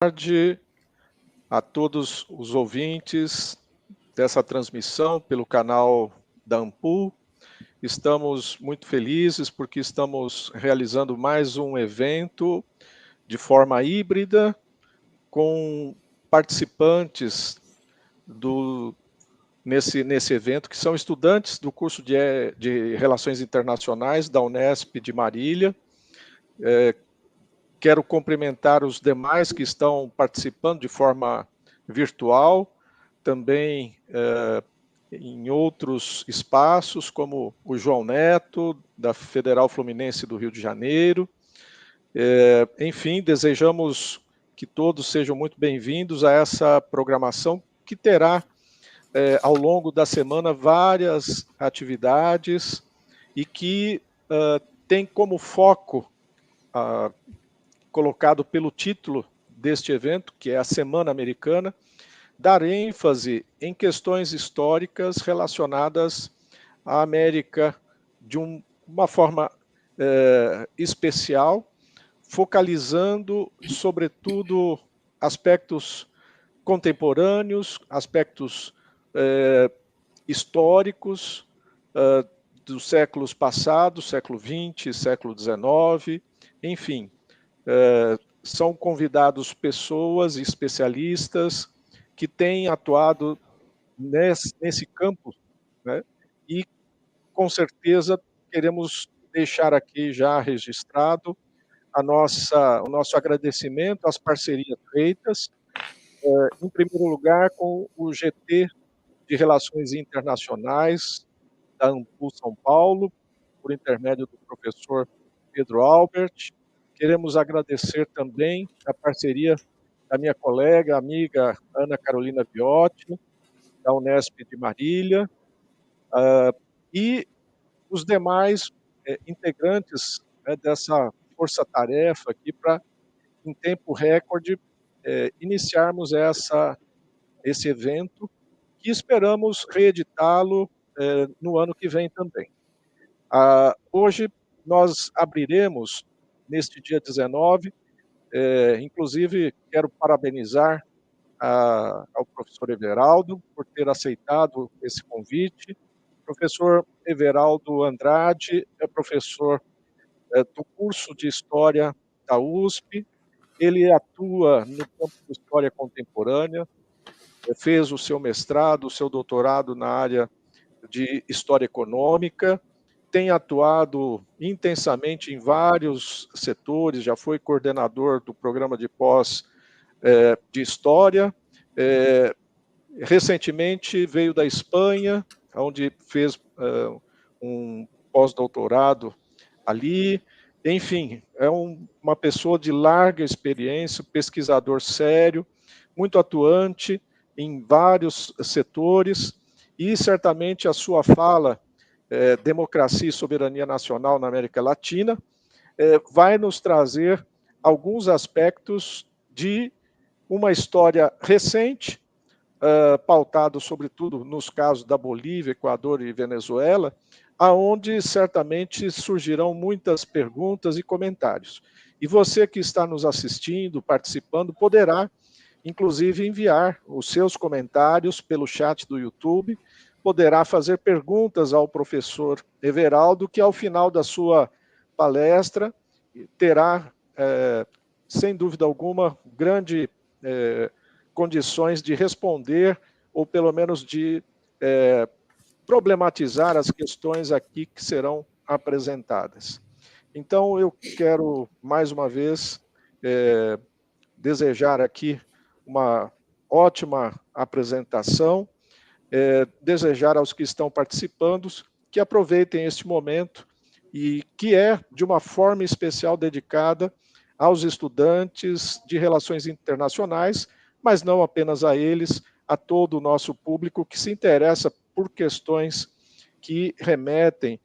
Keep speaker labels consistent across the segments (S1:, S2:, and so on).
S1: Tarde a todos os ouvintes dessa transmissão pelo canal da Ampul. Estamos muito felizes porque estamos realizando mais um evento de forma híbrida com participantes nesse evento que são estudantes do curso de Relações Internacionais da Unesp de Marília. Quero cumprimentar os demais que estão participando de forma virtual, também em outros espaços, como o João Neto, da Federal Fluminense do Rio de Janeiro. Enfim, desejamos que todos sejam muito bem-vindos a essa programação que terá, ao longo da semana, várias atividades e que tem como foco colocado pelo título deste evento, que é a Semana Americana, dar ênfase em questões históricas relacionadas à América de uma forma especial, focalizando, sobretudo, aspectos contemporâneos, aspectos históricos dos séculos passados, século XX, século XIX, enfim. São convidados pessoas especialistas que têm atuado nesse campo, né? E, com certeza, queremos deixar aqui já registrado o nosso agradecimento às parcerias feitas, em primeiro lugar, com o GT de Relações Internacionais da Ampul São Paulo, por intermédio do professor Pedro Albert. Queremos agradecer também a parceria da minha colega, amiga Ana Carolina Viotti, da Unesp de Marília, e os demais integrantes dessa força-tarefa aqui para, em tempo recorde, iniciarmos esse evento, que esperamos reeditá-lo no ano que vem também. Hoje nós abriremos, neste dia 19, inclusive quero parabenizar ao professor Everaldo por ter aceitado esse convite. O professor Everaldo Andrade é professor do curso de História da USP, ele atua no campo de História Contemporânea, fez o seu mestrado, o seu doutorado na área de História Econômica, tem atuado intensamente em vários setores, já foi coordenador do programa de pós de História, recentemente veio da Espanha, onde fez um pós-doutorado ali. Enfim, é uma pessoa de larga experiência, pesquisador sério, muito atuante em vários setores, e certamente a sua fala, Democracia e Soberania Nacional na América Latina, vai nos trazer alguns aspectos de uma história recente, pautado sobretudo nos casos da Bolívia, Equador e Venezuela, aonde certamente surgirão muitas perguntas e comentários. E você que está nos assistindo, participando, poderá, inclusive, enviar os seus comentários pelo chat do YouTube, poderá fazer perguntas ao professor Everaldo, que ao final da sua palestra terá, sem dúvida alguma, grande condições de responder, ou pelo menos de problematizar as questões aqui que serão apresentadas. Então, eu quero, mais uma vez, desejar aqui uma ótima apresentação, desejar aos que estão participando que aproveitem este momento, e que é, de uma forma especial, dedicada aos estudantes de Relações Internacionais, mas não apenas a eles, a todo o nosso público que se interessa por questões que remetem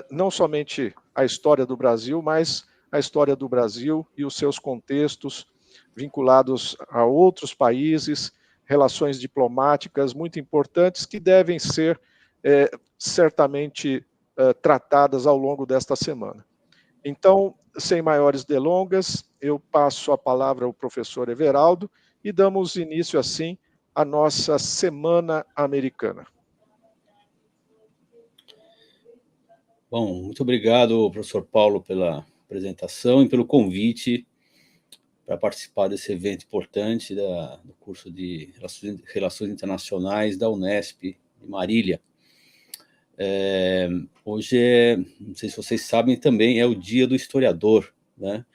S1: não somente à história do Brasil, mas à história do Brasil e os seus contextos vinculados a outros países, relações diplomáticas muito importantes que devem ser certamente tratadas ao longo desta semana. Então, sem maiores delongas, eu passo a palavra ao professor Everaldo e damos início, assim, à nossa Semana Americana.
S2: Bom, muito obrigado, professor Paulo, pela apresentação e pelo convite para participar desse evento importante do curso de Relações Internacionais da Unesp, de Marília. Hoje, não sei se vocês sabem, também é o Dia do Historiador, né?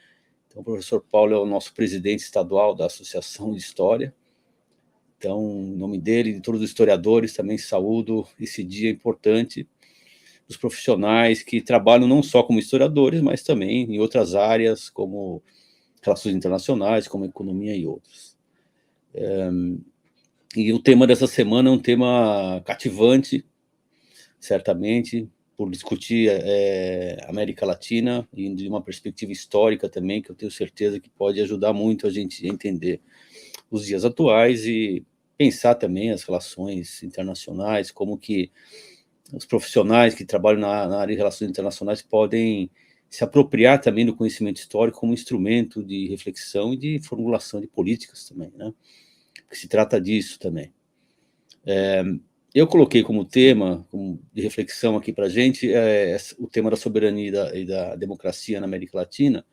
S2: Então, o professor Paulo é o nosso presidente estadual da Associação de História. Então, em nome dele e de todos os historiadores, também saúdo esse dia importante dos profissionais que trabalham não só como historiadores, mas também em outras áreas, como relações internacionais, como economia e outros. E o tema dessa semana é um tema cativante, certamente, por discutir América Latina e de uma perspectiva histórica também, que eu tenho certeza que pode ajudar muito a gente a entender os dias atuais e pensar também as relações internacionais, como que os profissionais que trabalham na área de relações internacionais podem se apropriar também do conhecimento histórico como instrumento de reflexão e de formulação de políticas também, né? Porque se trata disso também. Eu coloquei como tema de reflexão aqui para a gente o tema da soberania e da democracia na América Latina,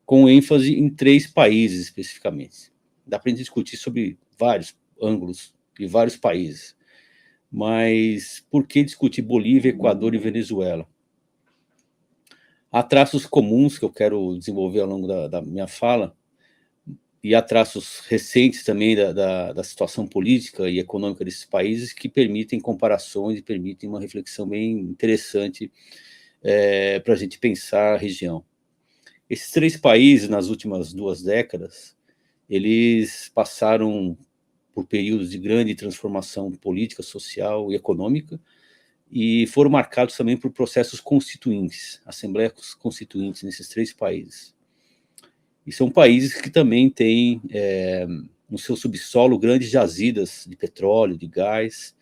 S2: com ênfase em 3 países especificamente. Dá para a gente discutir sobre vários ângulos e vários países, mas por que discutir Bolívia, Equador e Venezuela? Há traços comuns que eu quero desenvolver ao longo da minha fala, e há traços recentes também da situação política e econômica desses países que permitem comparações e permitem uma reflexão bem interessante para a gente pensar a região. Esses 3 países, nas últimas 2 décadas, eles passaram por períodos de grande transformação política, social e econômica, e foram marcados também por processos constituintes, assembleias constituintes nesses 3 países. E são países que também têm no seu subsolo grandes jazidas de petróleo, de gás,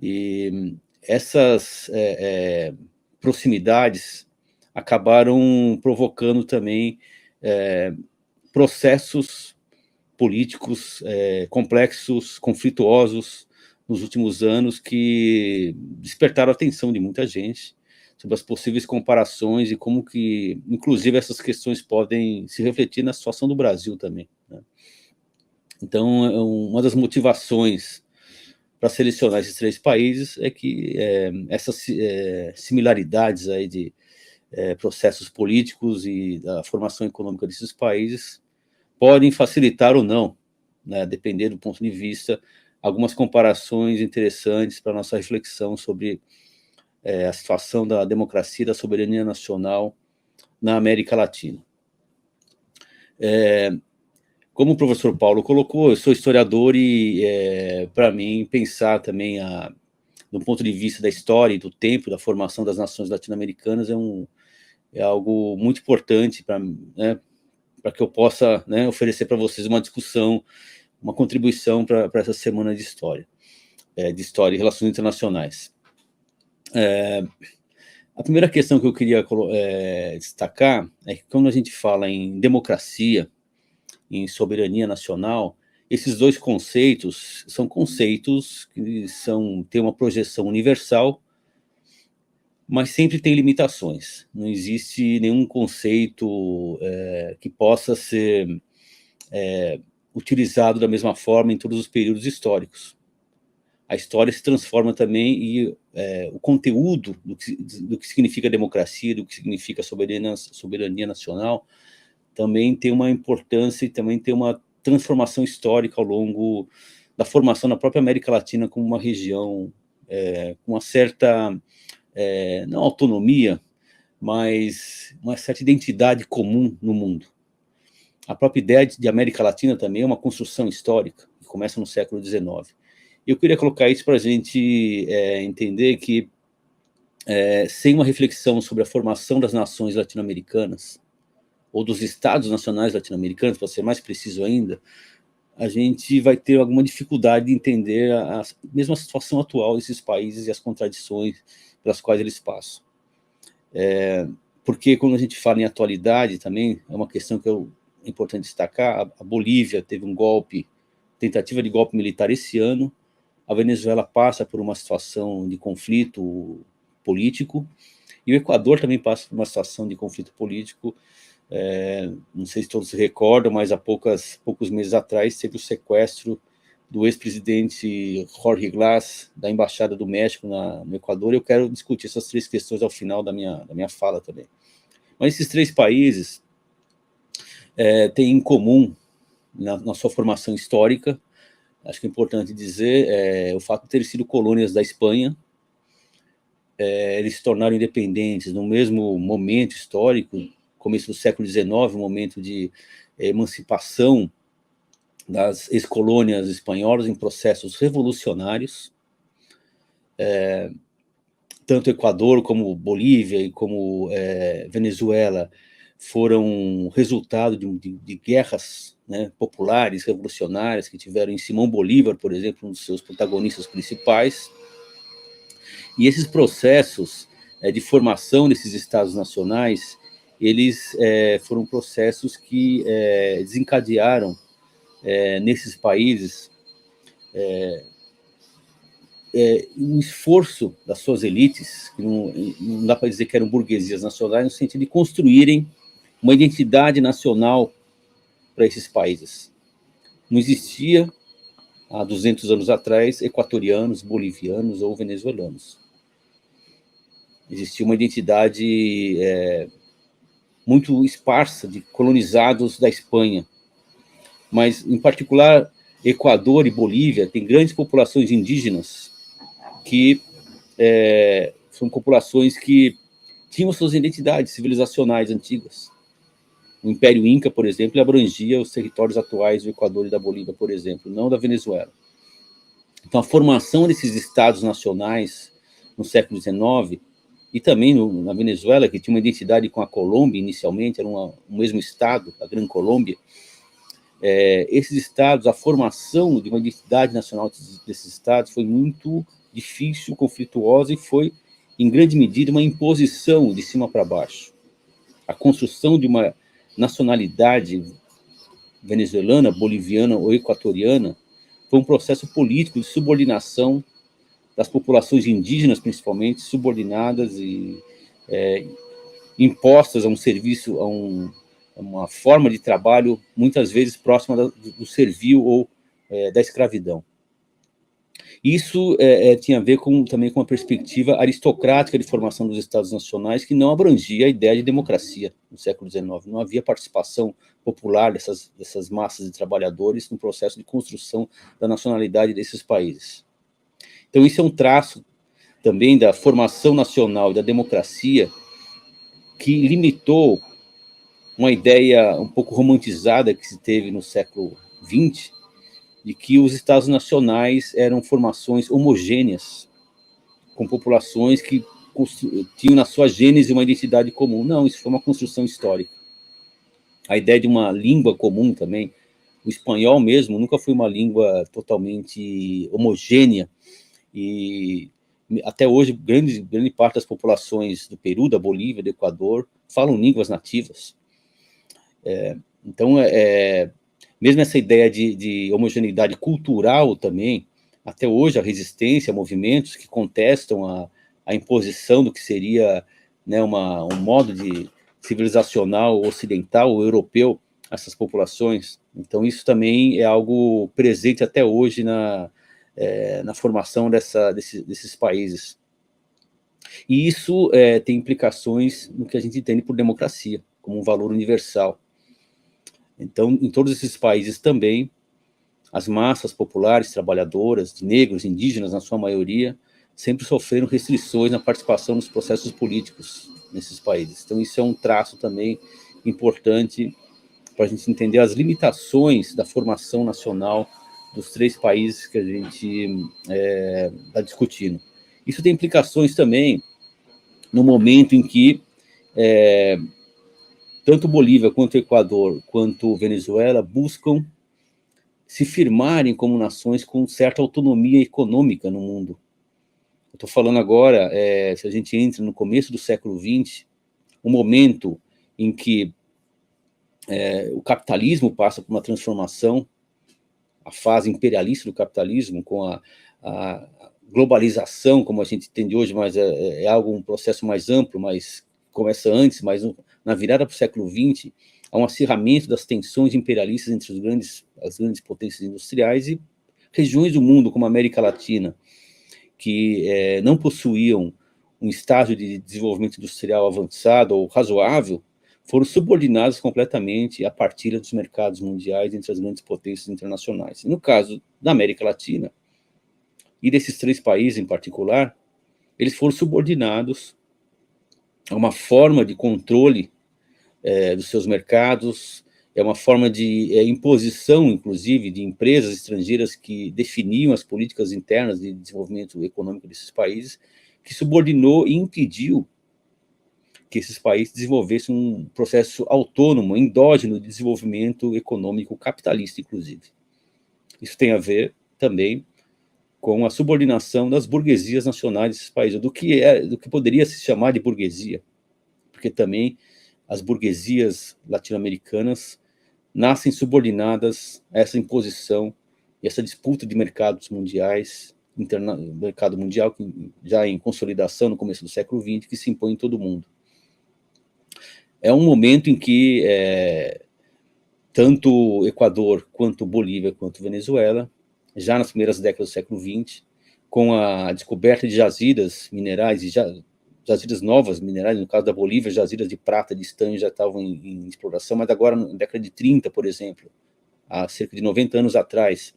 S2: e essas proximidades acabaram provocando também processos políticos complexos, conflituosos nos últimos anos, que despertaram a atenção de muita gente sobre as possíveis comparações e como que, inclusive, essas questões podem se refletir na situação do Brasil também, né? Então, uma das motivações para selecionar esses 3 países é que essas similaridades aí de processos políticos e da formação econômica desses países podem facilitar ou não, né, depender do ponto de vista, algumas comparações interessantes para a nossa reflexão sobre a situação da democracia e da soberania nacional na América Latina. Como o professor Paulo colocou, eu sou historiador e, para mim, pensar também do ponto de vista da história e do tempo da formação das nações latino-americanas é algo muito importante para que eu possa, né, oferecer para vocês uma discussão, uma contribuição para essa semana de história e relações internacionais. A primeira questão que eu queria destacar é que quando a gente fala em democracia, em soberania nacional, esses 2 conceitos são conceitos que têm uma projeção universal, mas sempre tem limitações. Não existe nenhum conceito que possa ser utilizado da mesma forma em todos os períodos históricos. A história se transforma também e o conteúdo do que significa democracia, do que significa soberania nacional, também tem uma importância e também tem uma transformação histórica ao longo da formação da própria América Latina como uma região com uma certa, não autonomia, mas uma certa identidade comum no mundo. A própria ideia de América Latina também é uma construção histórica, que começa no século XIX. Eu queria colocar isso para a gente entender que, sem uma reflexão sobre a formação das nações latino-americanas, ou dos estados nacionais latino-americanos, para ser mais preciso ainda, a gente vai ter alguma dificuldade de entender a mesma situação atual desses países e as contradições pelas quais eles passam. porque quando a gente fala em atualidade também, é uma questão que é importante destacar, a Bolívia teve um golpe, tentativa de golpe militar esse ano, a Venezuela passa por uma situação de conflito político, e o Equador também passa por uma situação de conflito político. Não sei se todos se recordam, mas há poucos meses atrás teve o sequestro do ex-presidente Jorge Glass, da Embaixada do México no Equador. Eu quero discutir essas 3 questões ao final da minha fala também. Mas esses 3 países têm em comum, na sua formação histórica, acho que é importante dizer, o fato de terem sido colônias da Espanha. Eles se tornaram independentes no mesmo momento histórico, começo do século XIX, um momento de emancipação das ex-colônias espanholas em processos revolucionários. Tanto Equador como Bolívia e como Venezuela foram resultado de guerras, né, populares, revolucionárias, que tiveram em Simão Bolívar, por exemplo, um dos seus protagonistas principais. E esses processos de formação desses estados nacionais, eles foram processos que desencadearam nesses países um esforço das suas elites, que não dá para dizer que eram burguesias nacionais, no sentido de construírem uma identidade nacional para esses países. Não existia, há 200 anos atrás, equatorianos, bolivianos ou venezuelanos. Existia uma identidade muito esparsa de colonizados da Espanha, mas, em particular, Equador e Bolívia têm grandes populações indígenas que são populações que tinham suas identidades civilizacionais antigas. O Império Inca, por exemplo, abrangia os territórios atuais do Equador e da Bolívia, por exemplo, não da Venezuela. Então, a formação desses estados nacionais no século XIX, e também na Venezuela, que tinha uma identidade com a Colômbia inicialmente, era o mesmo estado, a Gran Colômbia, esses estados, a formação de uma identidade nacional desses estados foi muito difícil, conflituosa, e foi, em grande medida, uma imposição de cima para baixo. A construção de uma nacionalidade venezuelana, boliviana ou equatoriana foi um processo político de subordinação das populações indígenas, principalmente, subordinadas e impostas a um serviço, a uma forma de trabalho muitas vezes próxima do servil ou da escravidão. Isso tinha a ver também com uma perspectiva aristocrática de formação dos Estados nacionais, que não abrangia a ideia de democracia no século XIX. Não havia participação popular dessas massas de trabalhadores no processo de construção da nacionalidade desses países. Então, isso é um traço também da formação nacional e da democracia que limitou uma ideia um pouco romantizada que se teve no século XX, de que os estados nacionais eram formações homogêneas, com populações que tinham na sua gênese uma identidade comum. Não, isso foi uma construção histórica. A ideia de uma língua comum também, o espanhol mesmo nunca foi uma língua totalmente homogênea, e até hoje grande parte das populações do Peru, da Bolívia, do Equador, falam línguas nativas. Então, mesmo essa ideia de homogeneidade cultural também, até hoje a resistência a movimentos que contestam a imposição do que seria, né, um modo de civilizacional ocidental ou europeu a essas populações. Então, isso também é algo presente até hoje na formação desses países. E isso tem implicações no que a gente entende por democracia, como um valor universal. Então, em todos esses países também, as massas populares, trabalhadoras, de negros, indígenas, na sua maioria, sempre sofreram restrições na participação nos processos políticos nesses países. Então, isso é um traço também importante para a gente entender as limitações da formação nacional dos 3 países que a gente está discutindo. Isso tem implicações também no momento em que tanto Bolívia, quanto Equador, quanto Venezuela buscam se firmarem como nações com certa autonomia econômica no mundo. Eu estou falando agora, se a gente entra no começo do século XX, um momento em que o capitalismo passa por uma transformação, a fase imperialista do capitalismo, com a globalização, como a gente entende hoje, mas um processo mais amplo, mas começa antes, mas na virada para o século XX, há um acirramento das tensões imperialistas entre as grandes potências industriais e regiões do mundo, como a América Latina, que não possuíam um estágio de desenvolvimento industrial avançado ou razoável, foram subordinados completamente à partilha dos mercados mundiais entre as grandes potências internacionais. No caso da América Latina, e desses 3 países em particular, eles foram subordinados a uma forma de controle dos seus mercados, uma forma de imposição, inclusive, de empresas estrangeiras que definiam as políticas internas de desenvolvimento econômico desses países, que subordinou e impediu que esses países desenvolvessem um processo autônomo, endógeno de desenvolvimento econômico capitalista, inclusive. Isso tem a ver também com a subordinação das burguesias nacionais desses países, do que poderia se chamar de burguesia, porque também as burguesias latino-americanas nascem subordinadas a essa imposição e essa disputa de mercados mundiais, mercado mundial já em consolidação no começo do século XX, que se impõe em todo o mundo. É um momento em que tanto Equador, quanto Bolívia, quanto Venezuela, já nas primeiras décadas do século XX, com a descoberta de jazidas minerais, e jazidas novas minerais, no caso da Bolívia, jazidas de prata, de estanho já estavam em exploração, mas agora, na década de 30, por exemplo, há cerca de 90 anos atrás,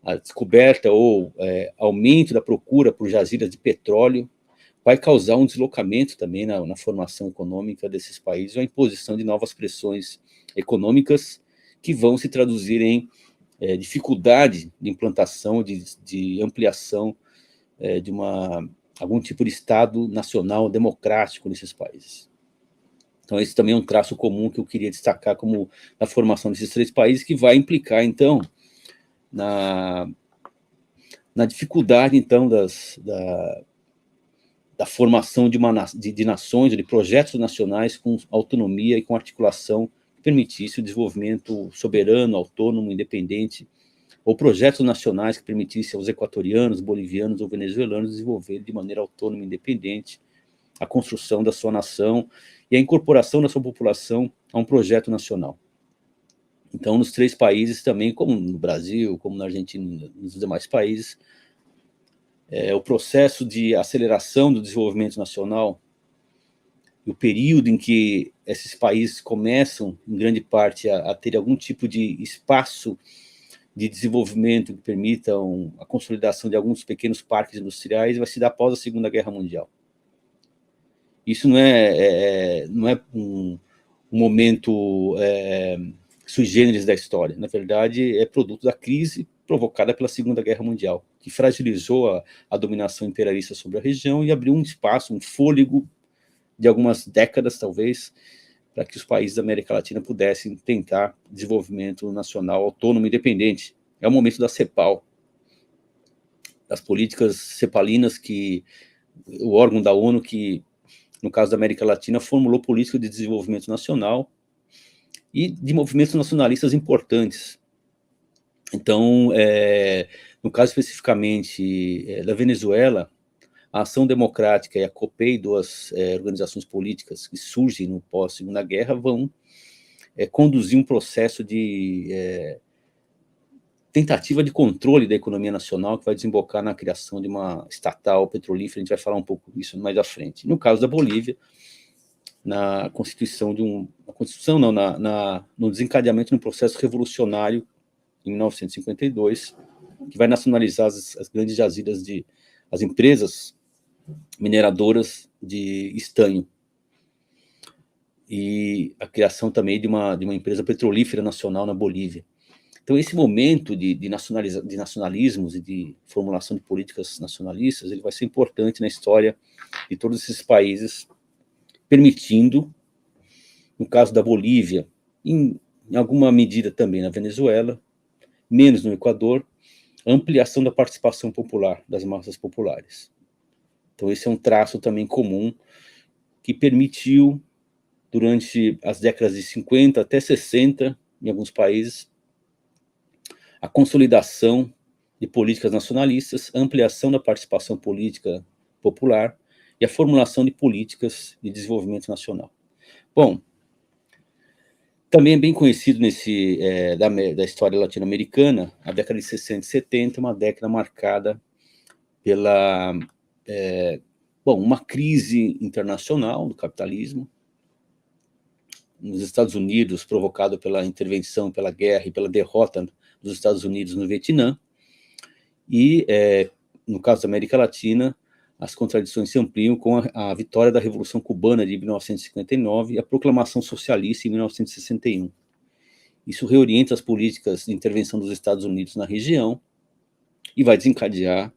S2: a descoberta ou aumento da procura por jazidas de petróleo vai causar um deslocamento também na formação econômica desses países, a imposição de novas pressões econômicas que vão se traduzir em dificuldade de implantação, de ampliação de algum tipo de Estado nacional democrático nesses países. Então, esse também é um traço comum que eu queria destacar como na formação desses 3 países, que vai implicar, então, na dificuldade, então, da formação de nações, de projetos nacionais com autonomia e com articulação que permitisse o desenvolvimento soberano, autônomo, independente, ou projetos nacionais que permitissem aos equatorianos, bolivianos ou venezuelanos desenvolver de maneira autônoma e independente a construção da sua nação e a incorporação da sua população a um projeto nacional. Então, nos 3 países também, como no Brasil, como na Argentina e nos demais países, o processo de aceleração do desenvolvimento nacional, o período em que esses países começam, em grande parte, a ter algum tipo de espaço de desenvolvimento que permitam a consolidação de alguns pequenos parques industriais, vai se dar após a Segunda Guerra Mundial. Isso não é um momento sui generis da história. Na verdade, é produto da crise provocada pela Segunda Guerra Mundial, que fragilizou a dominação imperialista sobre a região e abriu um espaço, um fôlego de algumas décadas, talvez, para que os países da América Latina pudessem tentar desenvolvimento nacional autônomo e independente. É o momento da CEPAL, das políticas cepalinas, o órgão da ONU que, no caso da América Latina, formulou política de desenvolvimento nacional e de movimentos nacionalistas importantes. Então, no caso especificamente da Venezuela, a Ação Democrática e a COPEI, 2 organizações políticas que surgem no pós-Segunda Guerra, vão conduzir um processo de tentativa de controle da economia nacional que vai desembocar na criação de uma estatal petrolífera. A gente vai falar um pouco disso mais à frente. No caso da Bolívia, na constituição no desencadeamento de um processo revolucionário em 1952, que vai nacionalizar as grandes jazidas as empresas mineradoras de estanho e a criação também de uma empresa petrolífera nacional na Bolívia. Então, esse momento de nacionalismos e de formulação de políticas nacionalistas, ele vai ser importante na história de todos esses países, permitindo, no caso da Bolívia, em alguma medida também na Venezuela, menos no Equador, a ampliação da participação popular, das massas populares. Então, esse é um traço também comum que permitiu durante as décadas de 50 até 60, em alguns países, a consolidação de políticas nacionalistas, a ampliação da participação política popular e a formulação de políticas de desenvolvimento nacional. Bom, também é bem conhecido da história latino-americana, a década de 60 e 70 é uma década marcada pela uma crise internacional do capitalismo, nos Estados Unidos, provocado pela intervenção, pela guerra e pela derrota dos Estados Unidos no Vietnã, e, no caso da América Latina, as contradições se ampliam com a vitória da Revolução Cubana de 1959 e a proclamação socialista em 1961. Isso reorienta as políticas de intervenção dos Estados Unidos na região e vai desencadear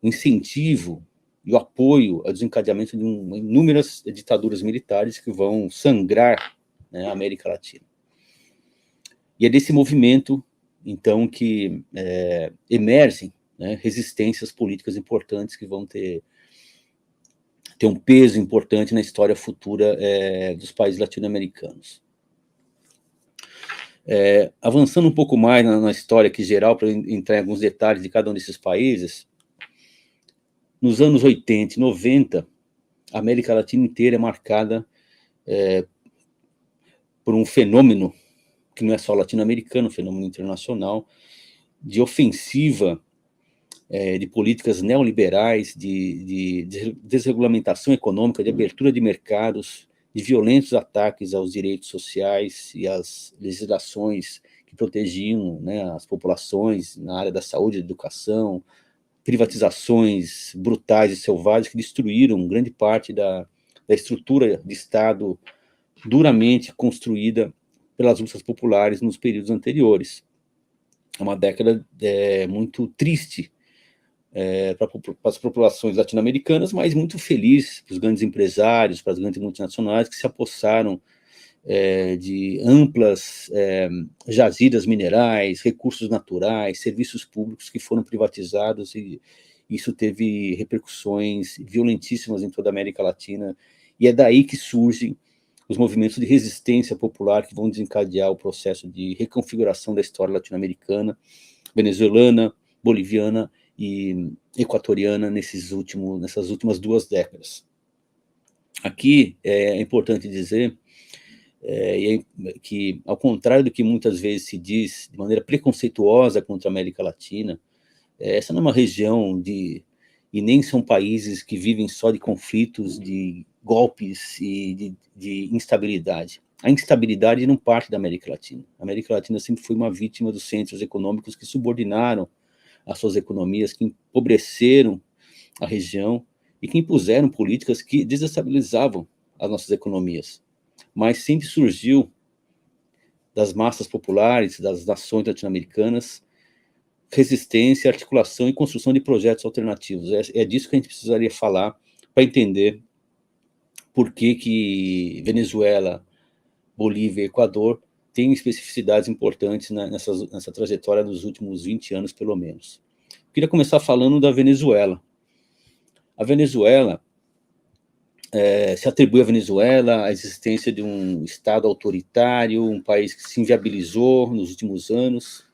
S2: o incentivo e o apoio ao desencadeamento de inúmeras ditaduras militares que vão sangrar, né, a América Latina. E é desse movimento, então, que emergem, né, resistências políticas importantes que vão ter um peso importante na história futura dos países latino-americanos. Avançando um pouco mais na história aqui geral, para entrar em alguns detalhes de cada um desses países, nos anos 80 e 90, a América Latina inteira é marcada por um fenômeno que não é só latino-americano, um fenômeno internacional, de ofensiva de políticas neoliberais, de desregulamentação econômica, de abertura de mercados, de violentos ataques aos direitos sociais e às legislações que protegiam, né, as populações na área da saúde e da educação, privatizações brutais e selvagens que destruíram grande parte da estrutura de Estado duramente construída pelas lutas populares nos períodos anteriores. É uma década muito triste para as populações latino-americanas, mas muito feliz para os grandes empresários, para as grandes multinacionais que se apossaram de amplas jazidas minerais, recursos naturais, serviços públicos que foram privatizados, e isso teve repercussões violentíssimas em toda a América Latina, e é daí que surgem os movimentos de resistência popular que vão desencadear o processo de reconfiguração da história latino-americana, venezuelana, boliviana e equatoriana nessas últimas 2 décadas. Aqui é importante dizer que, ao contrário do que muitas vezes se diz de maneira preconceituosa contra a América Latina, essa não é uma região e nem são países que vivem só de conflitos, de golpes e de instabilidade. A instabilidade não parte da América Latina. A América Latina sempre foi uma vítima dos centros econômicos que subordinaram as suas economias, que empobreceram a região e que impuseram políticas que desestabilizavam as nossas economias. Mas sempre surgiu das massas populares, das nações latino-americanas, resistência, articulação e construção de projetos alternativos. É disso que a gente precisaria falar para entender por que Venezuela, Bolívia e Equador têm especificidades importantes nessa trajetória dos últimos 20 anos, pelo menos. Queria começar falando da Venezuela. A Venezuela, se atribui à Venezuela a existência de um Estado autoritário, um país que se inviabilizou nos últimos anos,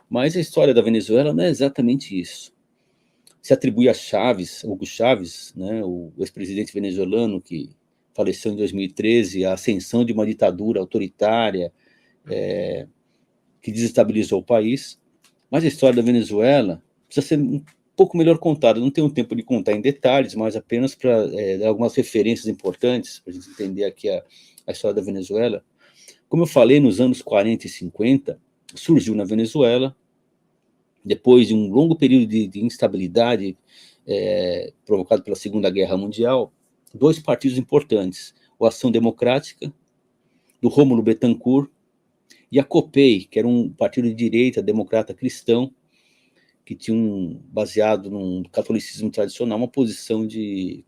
S2: mas a história da Venezuela não é exatamente isso. Se atribui a Chávez, Hugo Chávez, né, o ex-presidente venezuelano que faleceu em 2013, a ascensão de uma ditadura autoritária que desestabilizou o país. Mas a história da Venezuela precisa ser um pouco melhor contada. Não tenho tempo de contar em detalhes, mas apenas para dar algumas referências importantes para a gente entender aqui a história da Venezuela. Como eu falei, nos anos 40 e 50, surgiu na Venezuela, depois de um longo período de instabilidade provocado pela Segunda Guerra Mundial, 2 partidos importantes: o Ação Democrática, do Rômulo Betancourt, e a COPEI, que era um partido de direita democrata cristão, que tinha baseado num catolicismo tradicional, uma posição de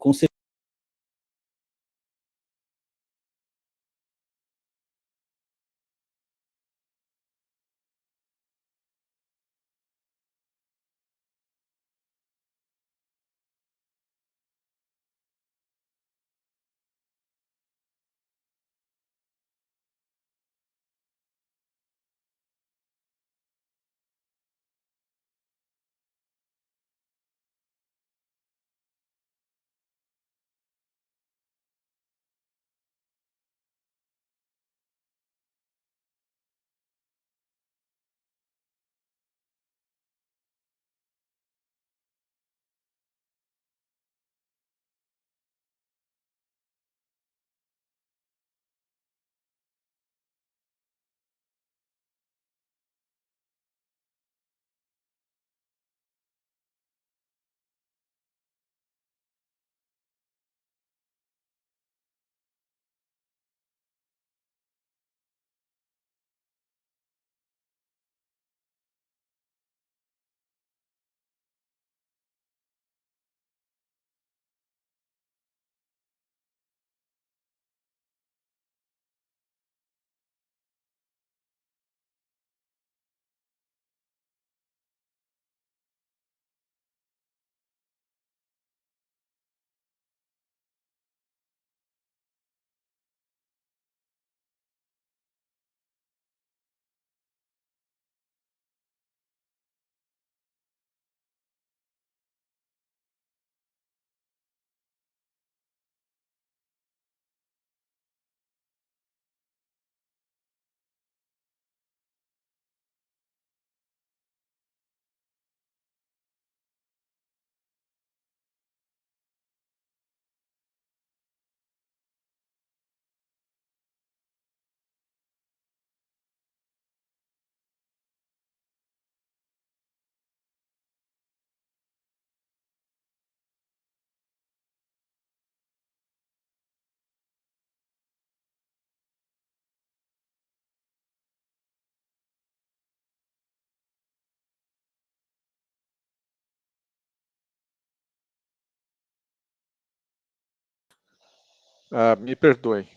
S1: Me perdoem.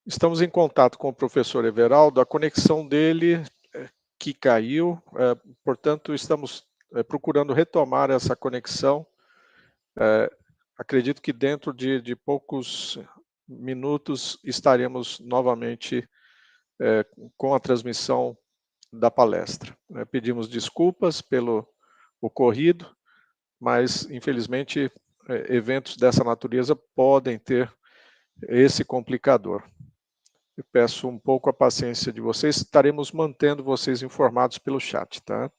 S1: Estamos em contato com o professor Everaldo, a conexão dele que caiu, portanto, estamos procurando retomar essa conexão. Acredito que dentro de poucos minutos estaremos novamente com a transmissão da palestra. Pedimos desculpas pelo ocorrido, mas, infelizmente, eventos dessa natureza podem ter esse complicador. Eu peço um pouco a paciência de vocês, estaremos mantendo vocês informados pelo chat, tá?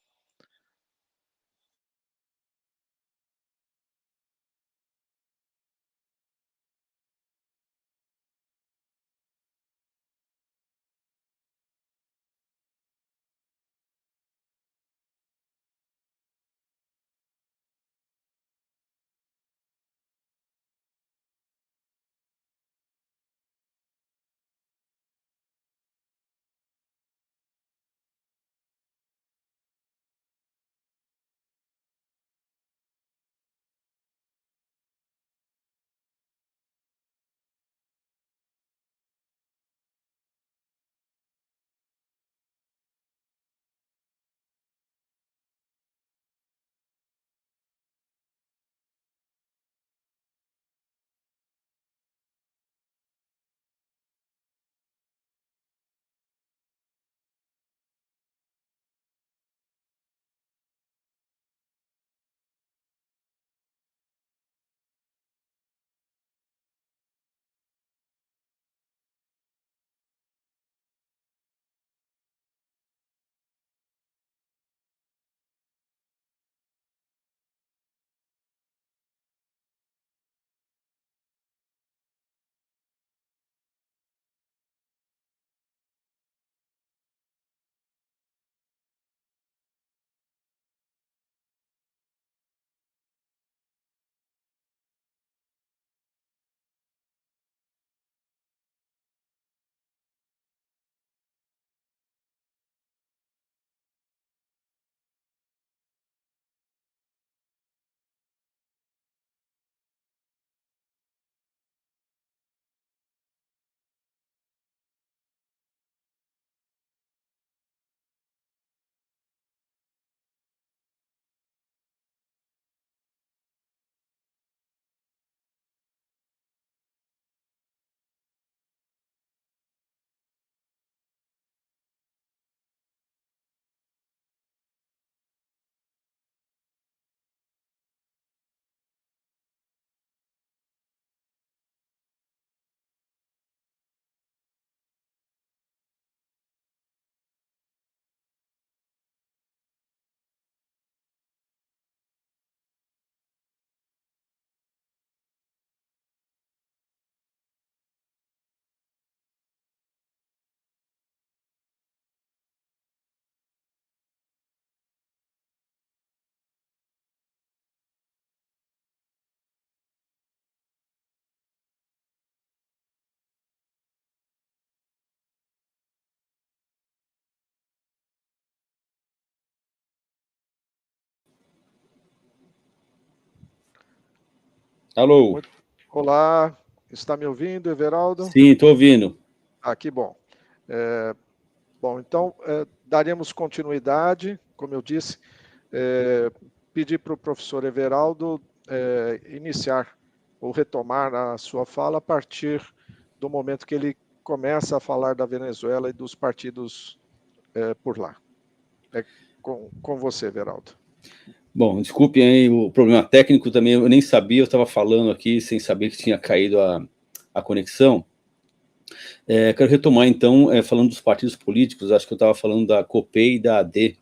S2: Alô?
S1: Olá, está me ouvindo, Everaldo?
S2: Sim, estou ouvindo.
S1: Que bom. Bom, então, daremos continuidade, como eu disse, pedir para o professor Everaldo iniciar ou retomar a sua fala a partir do momento que ele começa a falar da Venezuela e dos partidos por lá. É com você, Everaldo.
S2: Bom, desculpem aí o problema técnico também, eu nem sabia, eu estava falando aqui sem saber que tinha caído a conexão. Quero retomar, então, falando dos partidos políticos, acho que eu estava falando da COPEI e da AD,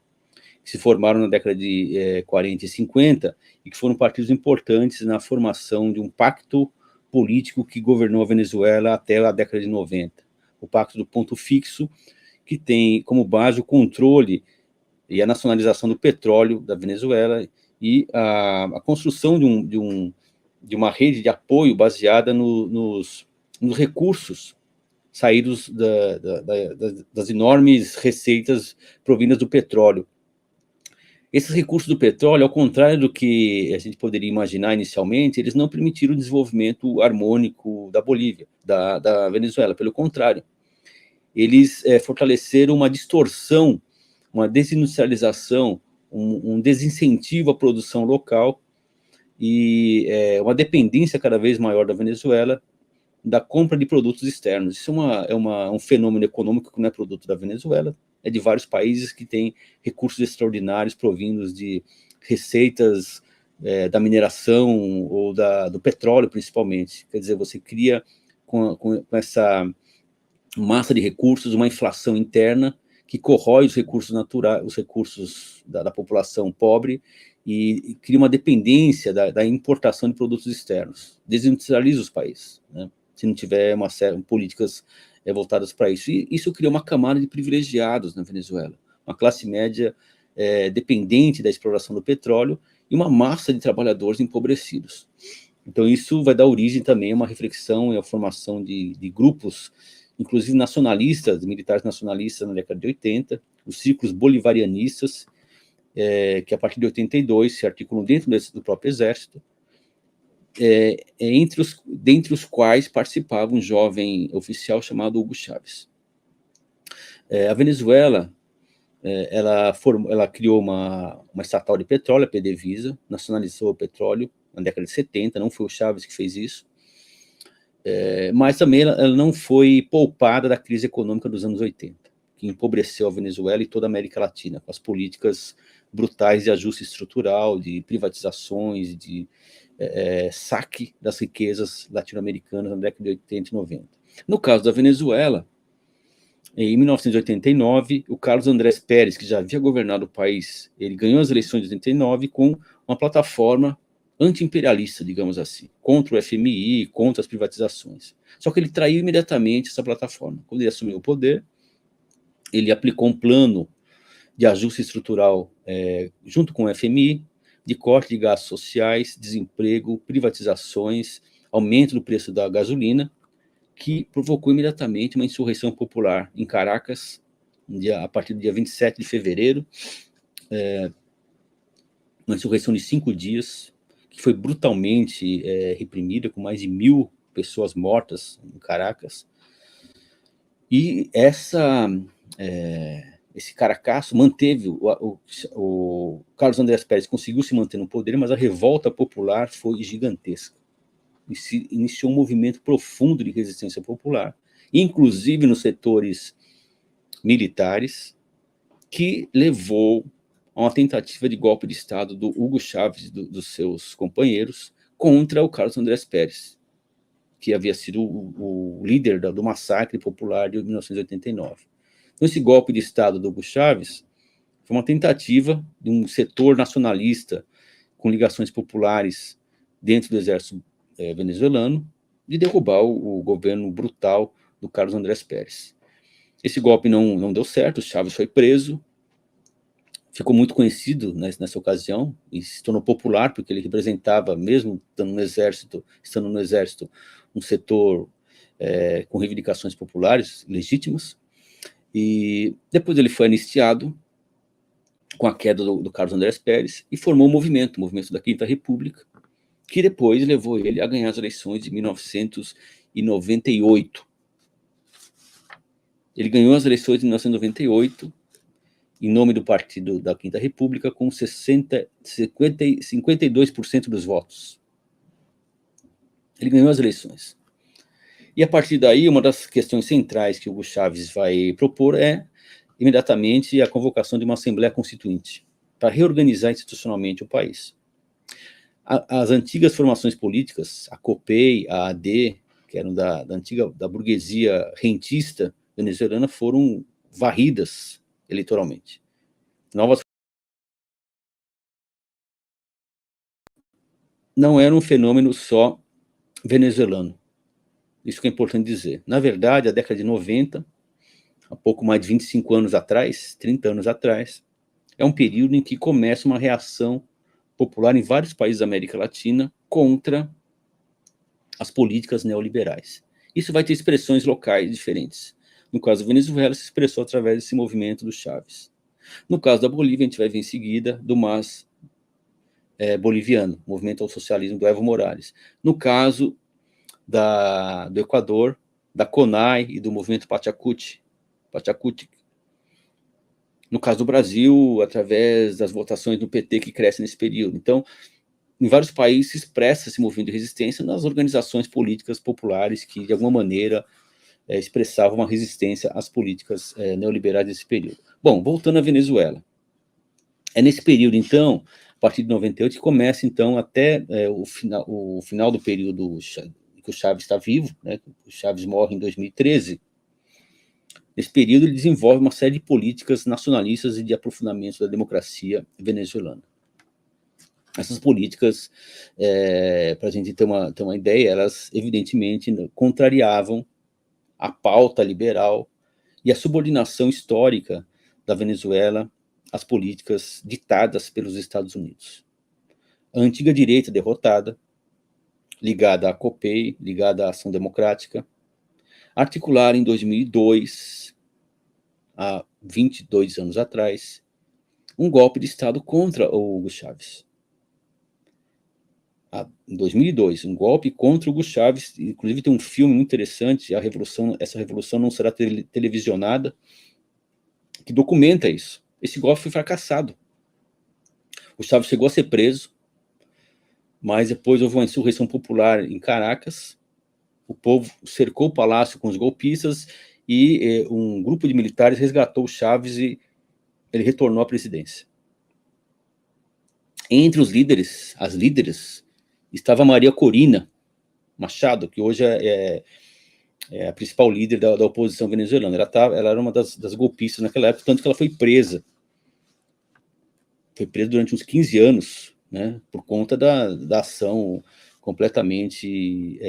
S2: que se formaram na década de 40 e 50, e que foram partidos importantes na formação de um pacto político que governou a Venezuela até a década de 90. O Pacto do Ponto Fixo, que tem como base o controle e a nacionalização do petróleo da Venezuela e a construção de uma rede de apoio baseada nos recursos saídos das enormes receitas provindas do petróleo. Esses recursos do petróleo, ao contrário do que a gente poderia imaginar inicialmente, eles não permitiram o desenvolvimento harmônico da Bolívia, da Venezuela. Pelo contrário, eles fortaleceram uma distorção, uma desindustrialização, um desincentivo à produção local e uma dependência cada vez maior da Venezuela da compra de produtos externos. Isso é um fenômeno econômico que não é produto da Venezuela, é de vários países que têm recursos extraordinários provindos de receitas da mineração ou do petróleo, principalmente. Quer dizer, você cria com essa massa de recursos uma inflação interna que corrói os recursos naturais, os recursos da população pobre e cria uma dependência da importação de produtos externos, desindustrializa os países, né? Se não tiver políticas voltadas para isso. E isso cria uma camada de privilegiados na Venezuela, uma classe média dependente da exploração do petróleo e uma massa de trabalhadores empobrecidos. Então isso vai dar origem também a uma reflexão e a formação de grupos, inclusive nacionalistas, militares nacionalistas na década de 80, os círculos bolivarianistas, que a partir de 82 se articulam dentro do próprio exército, dentre os quais participava um jovem oficial chamado Hugo Chávez. A Venezuela, ela criou uma estatal de petróleo, a PDVSA, nacionalizou o petróleo na década de 70, não foi o Chávez que fez isso, mas também ela não foi poupada da crise econômica dos anos 80, que empobreceu a Venezuela e toda a América Latina, com as políticas brutais de ajuste estrutural, de privatizações, de saque das riquezas latino-americanas na década de 80 e 90. No caso da Venezuela, em 1989, o Carlos Andrés Pérez, que já havia governado o país, ele ganhou as eleições de 89 com uma plataforma anti-imperialista, digamos assim, contra o FMI, contra as privatizações. Só que ele traiu imediatamente essa plataforma. Quando ele assumiu o poder, ele aplicou um plano de ajuste estrutural junto com o FMI, de corte de gastos sociais, desemprego, privatizações, aumento do preço da gasolina, que provocou imediatamente uma insurreição popular em Caracas, a partir do dia 27 de fevereiro, uma insurreição de 5 dias, que foi brutalmente reprimida, com mais de 1.000 pessoas mortas em Caracas. E esse caracaço manteve, o Carlos Andrés Pérez conseguiu se manter no poder, mas a revolta popular foi gigantesca. E se iniciou um movimento profundo de resistência popular, inclusive nos setores militares, que levou a uma tentativa de golpe de Estado do Hugo Chávez e dos seus companheiros contra o Carlos Andrés Pérez, que havia sido o líder do massacre popular de 1989. Então, esse golpe de Estado do Hugo Chávez foi uma tentativa de um setor nacionalista com ligações populares dentro do exército venezuelano de derrubar o governo brutal do Carlos Andrés Pérez. Esse golpe não deu certo, o Chávez foi preso, ficou muito conhecido nessa ocasião e se tornou popular porque ele representava, mesmo estando no exército, um setor com reivindicações populares legítimas. E depois ele foi anistiado com a queda do Carlos Andrés Pérez e formou o movimento da Quinta República, que depois levou ele a ganhar as eleições de 1998. Ele ganhou as eleições de 1998 em nome do Partido da Quinta República com 52% dos votos. Ele ganhou as eleições. E a partir daí, uma das questões centrais que o Hugo Chávez vai propor é, imediatamente, a convocação de uma Assembleia Constituinte para reorganizar institucionalmente o país. As antigas formações políticas, a COPEI, a AD, que eram da burguesia rentista venezuelana, foram varridas eleitoralmente. Não era um fenômeno só venezuelano. Isso que é importante dizer. Na verdade, a década de 90, há pouco mais de 25 anos atrás, 30 anos atrás, é um período em que começa uma reação popular em vários países da América Latina contra as políticas neoliberais. Isso vai ter expressões locais diferentes. No caso da Venezuela, se expressou através desse movimento do Chávez. No caso da Bolívia, a gente vai ver em seguida do MAS boliviano, Movimento ao Socialismo do Evo Morales. No caso do Equador, da CONAI e do Movimento Pachacuti. No caso do Brasil, através das votações do PT que crescem nesse período. Então, em vários países se expressa esse movimento de resistência nas organizações políticas populares que, de alguma maneira, expressavam uma resistência às políticas neoliberais desse período. Bom, voltando à Venezuela. É nesse período, então, a partir de 98, que começa, então, até o final do período que o Chávez está vivo, né? O Chávez morre em 2013. Nesse período, ele desenvolve uma série de políticas nacionalistas e de aprofundamento da democracia venezuelana. Essas políticas, para a gente ter uma ideia, elas evidentemente contrariavam a pauta liberal e a subordinação histórica da Venezuela às políticas ditadas pelos Estados Unidos. A antiga direita derrotada, ligada à COPEI, ligada à Ação Democrática, articularam em 2002, há 22 anos atrás, um golpe de Estado contra o Hugo Chávez. Em 2002, um golpe contra o Hugo Chávez, inclusive tem um filme muito interessante, essa revolução não será televisionada, que documenta isso. Esse golpe foi fracassado. O Chávez chegou a ser preso, mas depois houve uma insurreição popular em Caracas, o povo cercou o palácio com os golpistas e um grupo de militares resgatou o Chávez e ele retornou à presidência. Entre os líderes, as líderes, estava Maria Corina Machado, que hoje é a principal líder da oposição venezuelana. Ela era uma das golpistas naquela época, tanto que ela foi presa. Foi presa durante uns 15 anos, né, por conta da ação completamente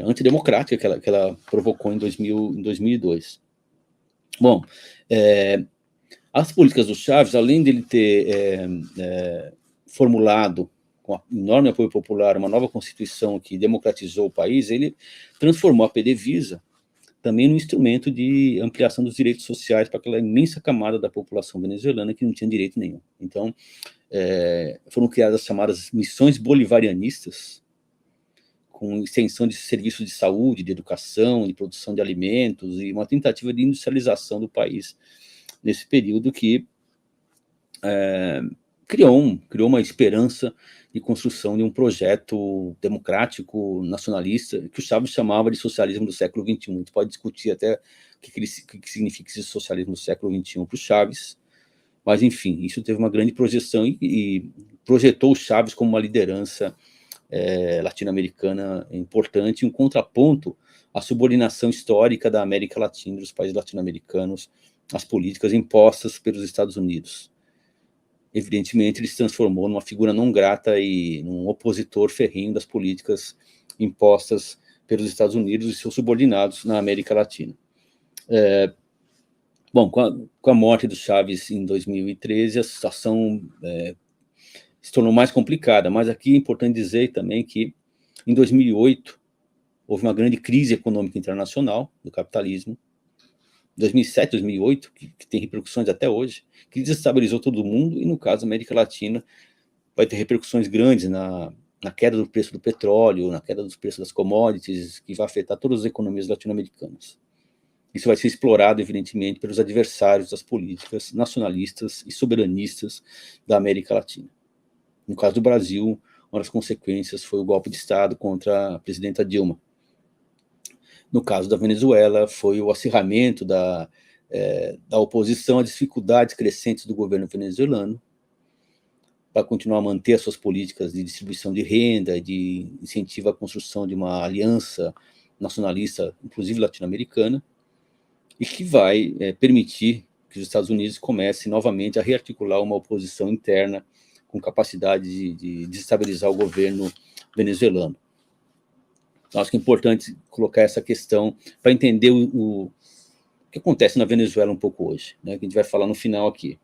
S2: antidemocrática que ela provocou em 2002. Bom, as políticas do Chávez, além dele ter formulado, com enorme apoio popular, uma nova constituição que democratizou o país, ele transformou a PDVSA também num instrumento de ampliação dos direitos sociais para aquela imensa camada da população venezuelana que não tinha direito nenhum. Então, foram criadas as chamadas missões bolivarianistas, com extensão de serviços de saúde, de educação, de produção de alimentos e uma tentativa de industrialização do país nesse período que criou uma esperança de construção de um projeto democrático, nacionalista, que o Chávez chamava de socialismo do século XXI. A gente pode discutir até o que significa esse socialismo do século XXI para o Chávez, mas, enfim, isso teve uma grande projeção e projetou o Chávez como uma liderança latino-americana importante, um contraponto à subordinação histórica da América Latina, dos países latino-americanos, às políticas impostas pelos Estados Unidos. Evidentemente, ele se transformou numa figura não grata e num opositor ferrenho das políticas impostas pelos Estados Unidos e seus subordinados na América Latina. Bom, com a morte do Chávez em 2013, a situação se tornou mais complicada, mas aqui é importante dizer também que, em 2008, houve uma grande crise econômica internacional do capitalismo, 2007, 2008, que tem repercussões até hoje, que desestabilizou todo mundo e, no caso, a América Latina vai ter repercussões grandes na queda do preço do petróleo, na queda dos preços das commodities, que vai afetar todas as economias latino-americanas. Isso vai ser explorado, evidentemente, pelos adversários das políticas nacionalistas e soberanistas da América Latina. No caso do Brasil, uma das consequências foi o golpe de Estado contra a presidenta Dilma. No caso da Venezuela, foi o acirramento da oposição às dificuldades crescentes do governo venezuelano para continuar a manter as suas políticas de distribuição de renda, de incentivo à construção de uma aliança nacionalista, inclusive latino-americana, e que vai permitir que os Estados Unidos comecem novamente a rearticular uma oposição interna com capacidade de desestabilizar o governo venezuelano. Acho que é importante colocar essa questão para entender o que acontece na Venezuela um pouco hoje, né, que a gente vai falar no final aqui.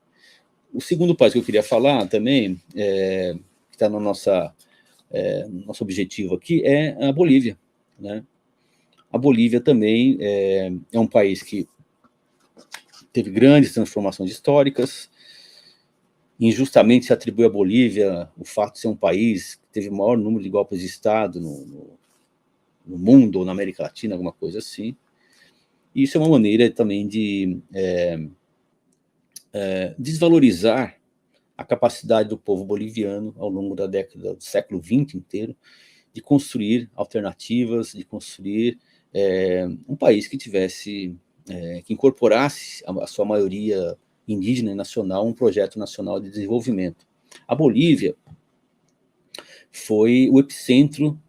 S2: O segundo país que eu queria falar também, que está no nosso objetivo aqui, é a Bolívia, né? A Bolívia também é um país que teve grandes transformações históricas. Injustamente se atribui à Bolívia o fato de ser um país que teve o maior número de golpes de Estado no mundo ou na América Latina, alguma coisa assim. E isso é uma maneira também de desvalorizar a capacidade do povo boliviano, ao longo da década do século XX inteiro, de construir alternativas, de construir um país que tivesse, que incorporasse a sua maioria indígena e nacional, um projeto nacional de desenvolvimento. A Bolívia foi o epicentro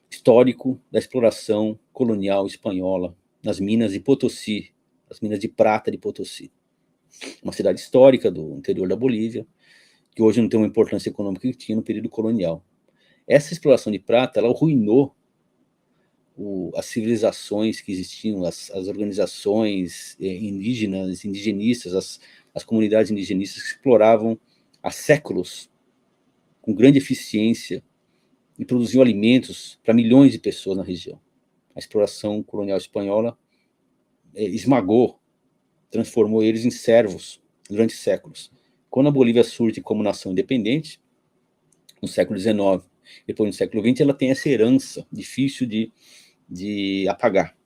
S2: histórico da exploração colonial espanhola nas minas de Potosí, as minas de prata de Potosí, uma cidade histórica do interior da Bolívia, que hoje não tem uma importância econômica que tinha no período colonial. Essa exploração de prata, ela arruinou as civilizações que existiam, as organizações indígenas, indigenistas, as comunidades indigenistas que exploravam há séculos, com grande eficiência, e produziam alimentos para milhões de pessoas na região. A exploração colonial espanhola esmagou, transformou eles em servos durante séculos. Quando a Bolívia surge como nação independente, no século XIX, depois no século XX, ela tem essa herança difícil de apagar.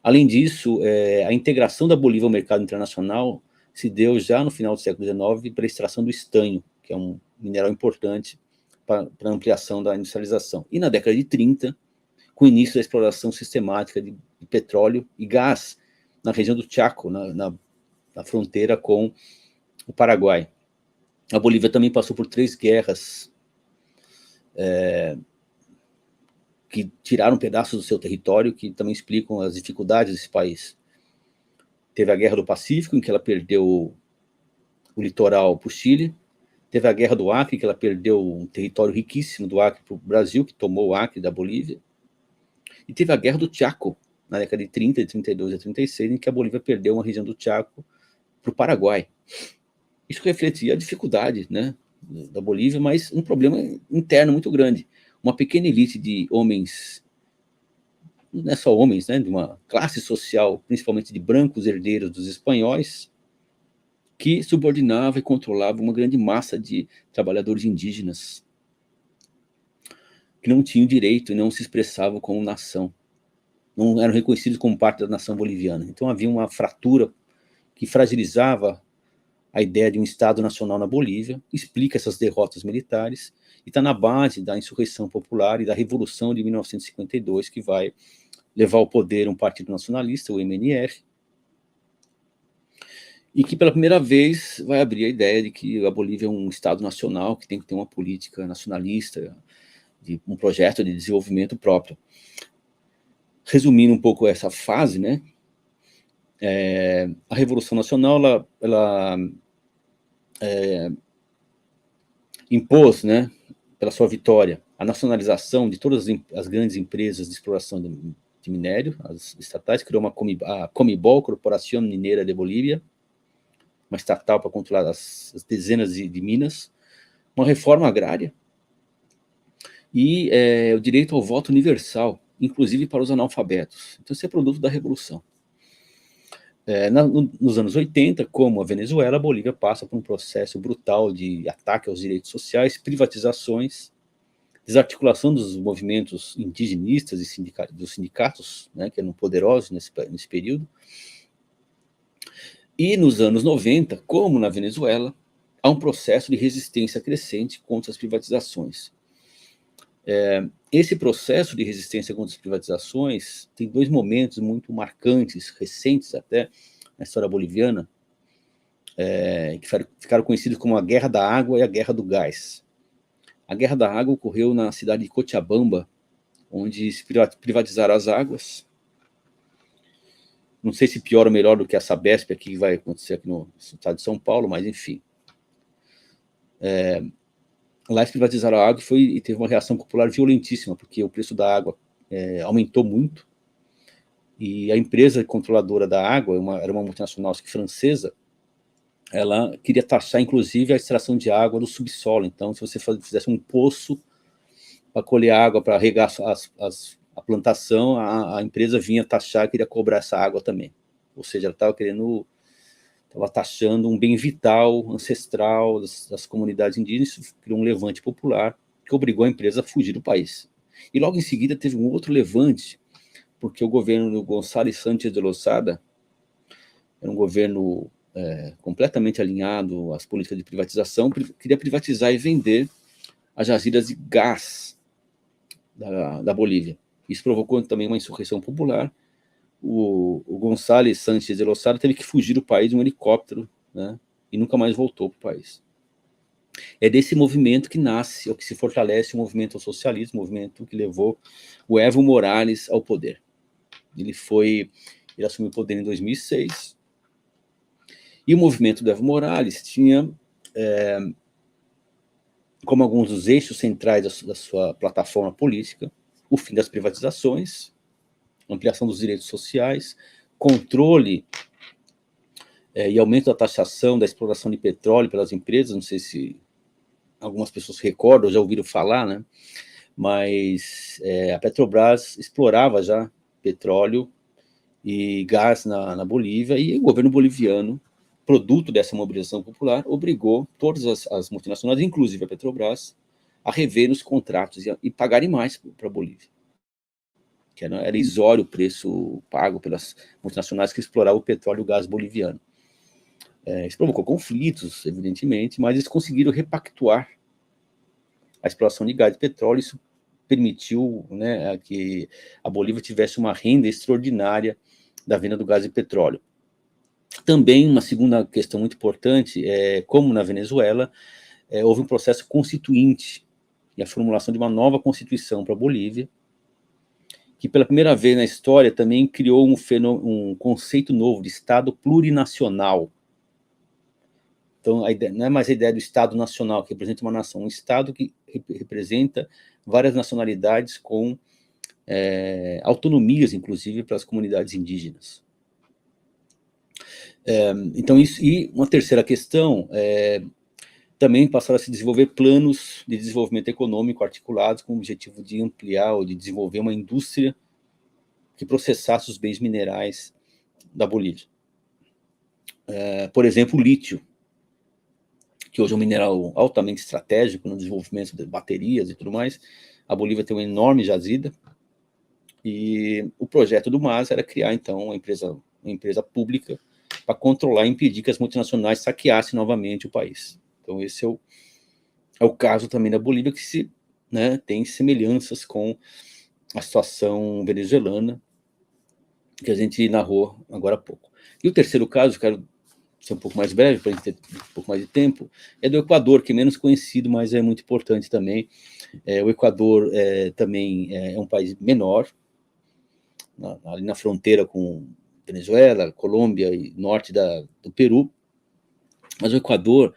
S2: Além disso, a integração da Bolívia ao mercado internacional se deu já no final do século XIX para a extração do estanho, que é um mineral importante para a ampliação da industrialização. E na década de 30, com o início da exploração sistemática de petróleo e gás na região do Chaco, na fronteira com o Paraguai. A Bolívia também passou por 3 guerras que tiraram pedaços do seu território, que também explicam as dificuldades desse país. Teve a Guerra do Pacífico, em que ela perdeu o litoral para o Chile. Teve a Guerra do Acre, que ela perdeu um território riquíssimo do Acre para o Brasil, que tomou o Acre da Bolívia. E teve a Guerra do Chaco, na década de 30, de 32 a 36, em que a Bolívia perdeu uma região do Chaco para o Paraguai. Isso refletia a dificuldade, né, da Bolívia, mas um problema interno muito grande. Uma pequena elite de homens, não é só homens, né, de uma classe social, principalmente de brancos herdeiros dos espanhóis, que subordinava e controlava uma grande massa de trabalhadores indígenas que não tinham direito e não se expressavam como nação, não eram reconhecidos como parte da nação boliviana. Então havia uma fratura que fragilizava a ideia de um Estado nacional na Bolívia, explica essas derrotas militares e está na base da insurreição popular e da Revolução de 1952, que vai levar ao poder um partido nacionalista, o MNR, e que pela primeira vez vai abrir a ideia de que a Bolívia é um Estado nacional, que tem que ter uma política nacionalista, de um projeto de desenvolvimento próprio. Resumindo um pouco essa fase, né, a Revolução Nacional, ela impôs, né, pela sua vitória, a nacionalização de todas as grandes empresas de exploração de minério, as estatais, criou a Comibol, Corporación Minera de Bolívia, uma estatal para controlar as dezenas de minas, uma reforma agrária e o direito ao voto universal, inclusive para os analfabetos. Então, isso é produto da Revolução. Nos anos 80, como a Venezuela, a Bolívia passa por um processo brutal de ataque aos direitos sociais, privatizações, desarticulação dos movimentos indigenistas e dos sindicatos, né, que eram poderosos nesse período. E nos anos 90, como na Venezuela, há um processo de resistência crescente contra as privatizações. Esse processo de resistência contra as privatizações tem 2 momentos muito marcantes, recentes até, na história boliviana, que ficaram conhecidos como a Guerra da Água e a Guerra do Gás. A Guerra da Água ocorreu na cidade de Cochabamba, onde se privatizaram as águas. Não sei se pior ou melhor do que a Sabesp aqui que vai acontecer aqui no estado de São Paulo, mas enfim. Lá eles privatizaram a água e teve uma reação popular violentíssima, porque o preço da água aumentou muito, e a empresa controladora da água, era uma multinacional francesa, ela queria taxar, inclusive, a extração de água do subsolo. Então, se você fizesse um poço para colher água, para regar a plantação, a empresa vinha taxar, queria cobrar essa água também. Ou seja, ela estava querendo estava taxando um bem vital, ancestral das comunidades indígenas, criou um levante popular que obrigou a empresa a fugir do país. E logo em seguida teve um outro levante, porque o governo do Gonçalves Sánchez de Losada era um governo completamente alinhado às políticas de privatização, queria privatizar e vender as jazidas de gás da Bolívia. Isso provocou também uma insurreição popular. O Gonçalves Sánchez de Losada teve que fugir do país em um helicóptero, né, e nunca mais voltou para o país. É desse movimento que nasce, ou que se fortalece o movimento ao socialismo, o movimento que levou o Evo Morales ao poder. Ele assumiu o poder em 2006, e o movimento do Evo Morales tinha, como alguns dos eixos centrais da sua plataforma política, o fim das privatizações, ampliação dos direitos sociais, controle e aumento da taxação da exploração de petróleo pelas empresas. Não sei se algumas pessoas recordam, já ouviram falar, né? Mas a Petrobras explorava já petróleo e gás na Bolívia, e o governo boliviano, produto dessa mobilização popular, obrigou todas as multinacionais, inclusive a Petrobras, a rever os contratos e pagarem mais para a Bolívia. Que era irrisório o preço pago pelas multinacionais que exploravam o petróleo e o gás boliviano. Isso provocou conflitos, evidentemente, mas eles conseguiram repactuar a exploração de gás e petróleo. Isso permitiu, né, que a Bolívia tivesse uma renda extraordinária da venda do gás e petróleo. Também uma segunda questão muito importante como na Venezuela, houve um processo constituinte e a formulação de uma nova constituição para a Bolívia, que pela primeira vez na história também criou um conceito novo de Estado plurinacional. Então, a ideia, não é mais a ideia do Estado nacional, que representa uma nação, um Estado que representa várias nacionalidades com autonomias, inclusive, para as comunidades indígenas. Então, isso, e uma terceira questão, também passaram a se desenvolver planos de desenvolvimento econômico articulados com o objetivo de ampliar ou de desenvolver uma indústria que processasse os bens minerais da Bolívia. Por exemplo, o lítio, que hoje é um mineral altamente estratégico no desenvolvimento de baterias e tudo mais. A Bolívia tem uma enorme jazida, e o projeto do MAS era criar, então, uma empresa pública para controlar e impedir que as multinacionais saqueassem novamente o país. Então, esse é o caso também da Bolívia, que tem semelhanças com a situação venezuelana, que a gente narrou agora há pouco. E o terceiro caso, quero ser um pouco mais breve, para a gente ter um pouco mais de tempo, é do Equador, que é menos conhecido, mas é muito importante também. O Equador também é um país menor, ali na fronteira com Venezuela, Colômbia e norte do Peru, mas o Equador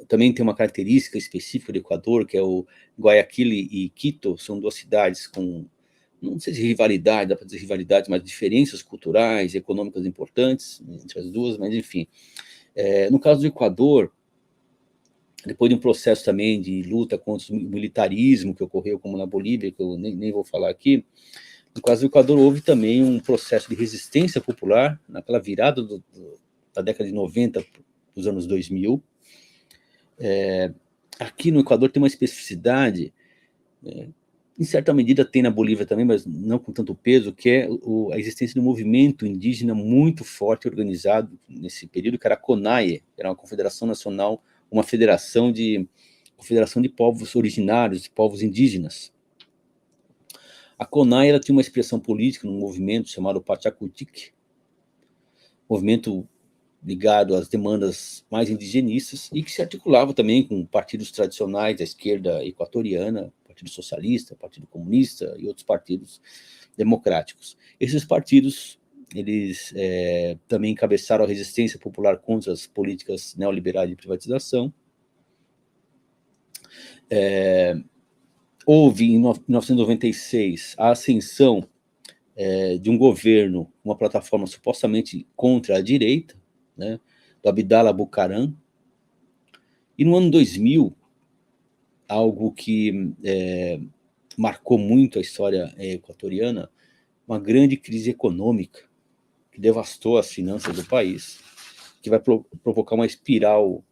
S2: também tem uma característica específica do Equador, que é o Guayaquil e Quito, são duas cidades com, não sei se rivalidade, dá para dizer rivalidade, mas diferenças culturais e econômicas importantes entre as duas, mas enfim. No caso do Equador, depois de um processo também de luta contra o militarismo que ocorreu, como na Bolívia, que eu nem vou falar aqui, no caso do Equador houve também um processo de resistência popular, naquela virada da década de 90 dos anos 2000. Aqui no Equador tem uma especificidade, em certa medida tem na Bolívia também, mas não com tanto peso, que é a existência de um movimento indígena muito forte, organizado nesse período, que era a CONAIE, que era uma confederação nacional, uma confederação de povos originários, de povos indígenas. A CONAIE ela tinha uma expressão política num movimento chamado Pachacutic, movimento ligado às demandas mais indigenistas, e que se articulava também com partidos tradicionais da esquerda equatoriana, Partido Socialista, Partido Comunista e outros partidos democráticos. Esses partidos, eles também encabeçaram a resistência popular contra as políticas neoliberais de privatização. Houve, em 1996, a ascensão de um governo, uma plataforma supostamente contra a direita, né, do Abdallah Bucaram. E no ano 2000, algo que marcou muito a história equatoriana, uma grande crise econômica que devastou as finanças do país. que vai provocar uma espiral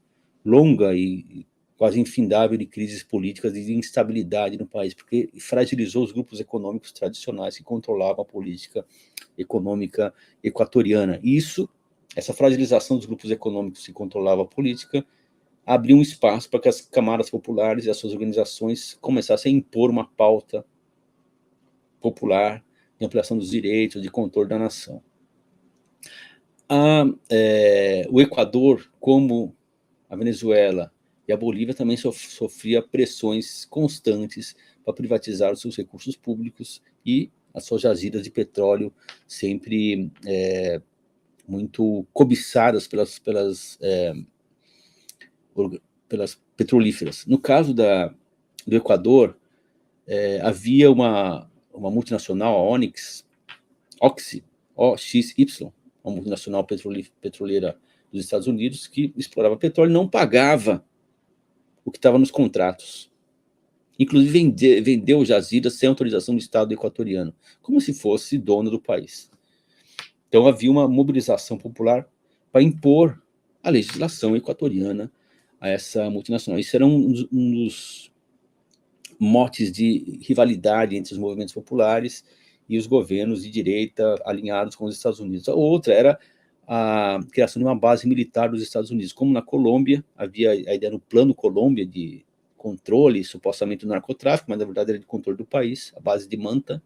S2: longa e quase infindável de crises políticas e de instabilidade no país, porque fragilizou os grupos econômicos tradicionais que controlavam a política econômica equatoriana. Essa fragilização dos grupos econômicos que controlavam a política abriu um espaço para que as camadas populares e as suas organizações começassem a impor uma pauta popular de ampliação dos direitos, de controle da nação. O Equador, como a Venezuela e a Bolívia, também sofria pressões constantes para privatizar os seus recursos públicos e as suas jazidas de petróleo, sempre muito cobiçadas pelas petrolíferas. No caso do Equador, havia uma multinacional, a OXY, uma multinacional petroleira dos Estados Unidos, que explorava petróleo e não pagava o que estava nos contratos. Inclusive vendeu jazidas sem autorização do Estado equatoriano, como se fosse dono do país. Então havia uma mobilização popular para impor a legislação equatoriana a essa multinacional. Isso era um dos motes de rivalidade entre os movimentos populares e os governos de direita alinhados com os Estados Unidos. A outra era a criação de uma base militar dos Estados Unidos. Como na Colômbia, havia a ideia no Plano Colômbia de controle, supostamente, do narcotráfico, mas na verdade era de controle do país, a base de Manta,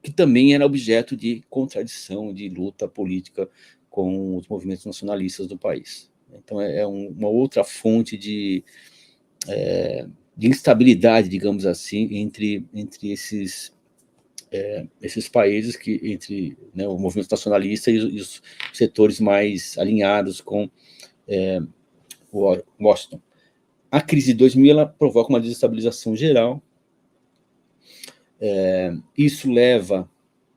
S2: que também era objeto de contradição, de luta política com os movimentos nacionalistas do país. Então é uma outra fonte de instabilidade, digamos assim, entre esses países, entre o movimento nacionalista e os setores mais alinhados com Washington. A crise de 2000 ela provoca uma desestabilização geral. Isso leva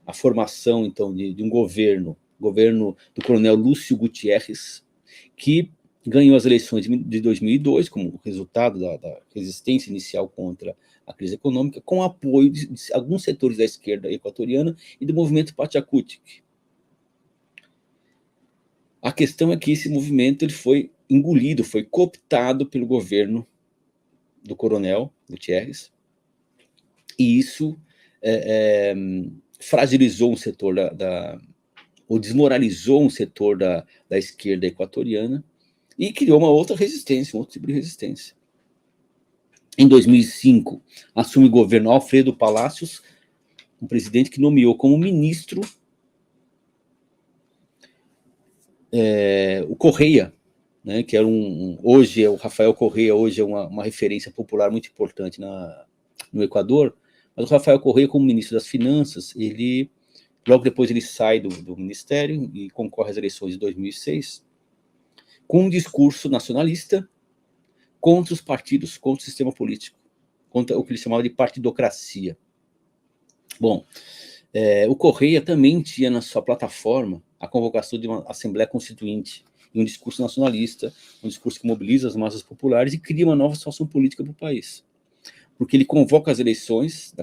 S2: à formação, então, de um governo do coronel Lúcio Gutiérrez, que ganhou as eleições de 2002 como resultado da resistência inicial contra a crise econômica, com apoio de alguns setores da esquerda equatoriana e do movimento Pachacutic. A questão é que esse movimento ele foi engolido, foi cooptado pelo governo do coronel Gutiérrez, e isso fragilizou um setor ou desmoralizou um setor da esquerda equatoriana e criou uma outra resistência, um outro tipo de resistência. Em 2005, assume o governo Alfredo Palacios, um presidente que nomeou como ministro o Correia, né, que era hoje o Rafael Correia, hoje é uma referência popular muito importante no Equador, mas o Rafael Correia, como ministro das Finanças, logo depois ele sai do ministério e concorre às eleições de 2006, com um discurso nacionalista contra os partidos, contra o sistema político, contra o que ele chamava de partidocracia. Bom, o Correia também tinha na sua plataforma a convocação de uma Assembleia Constituinte, e um discurso nacionalista, um discurso que mobiliza as massas populares e cria uma nova situação política para o país. Porque ele convoca as eleições,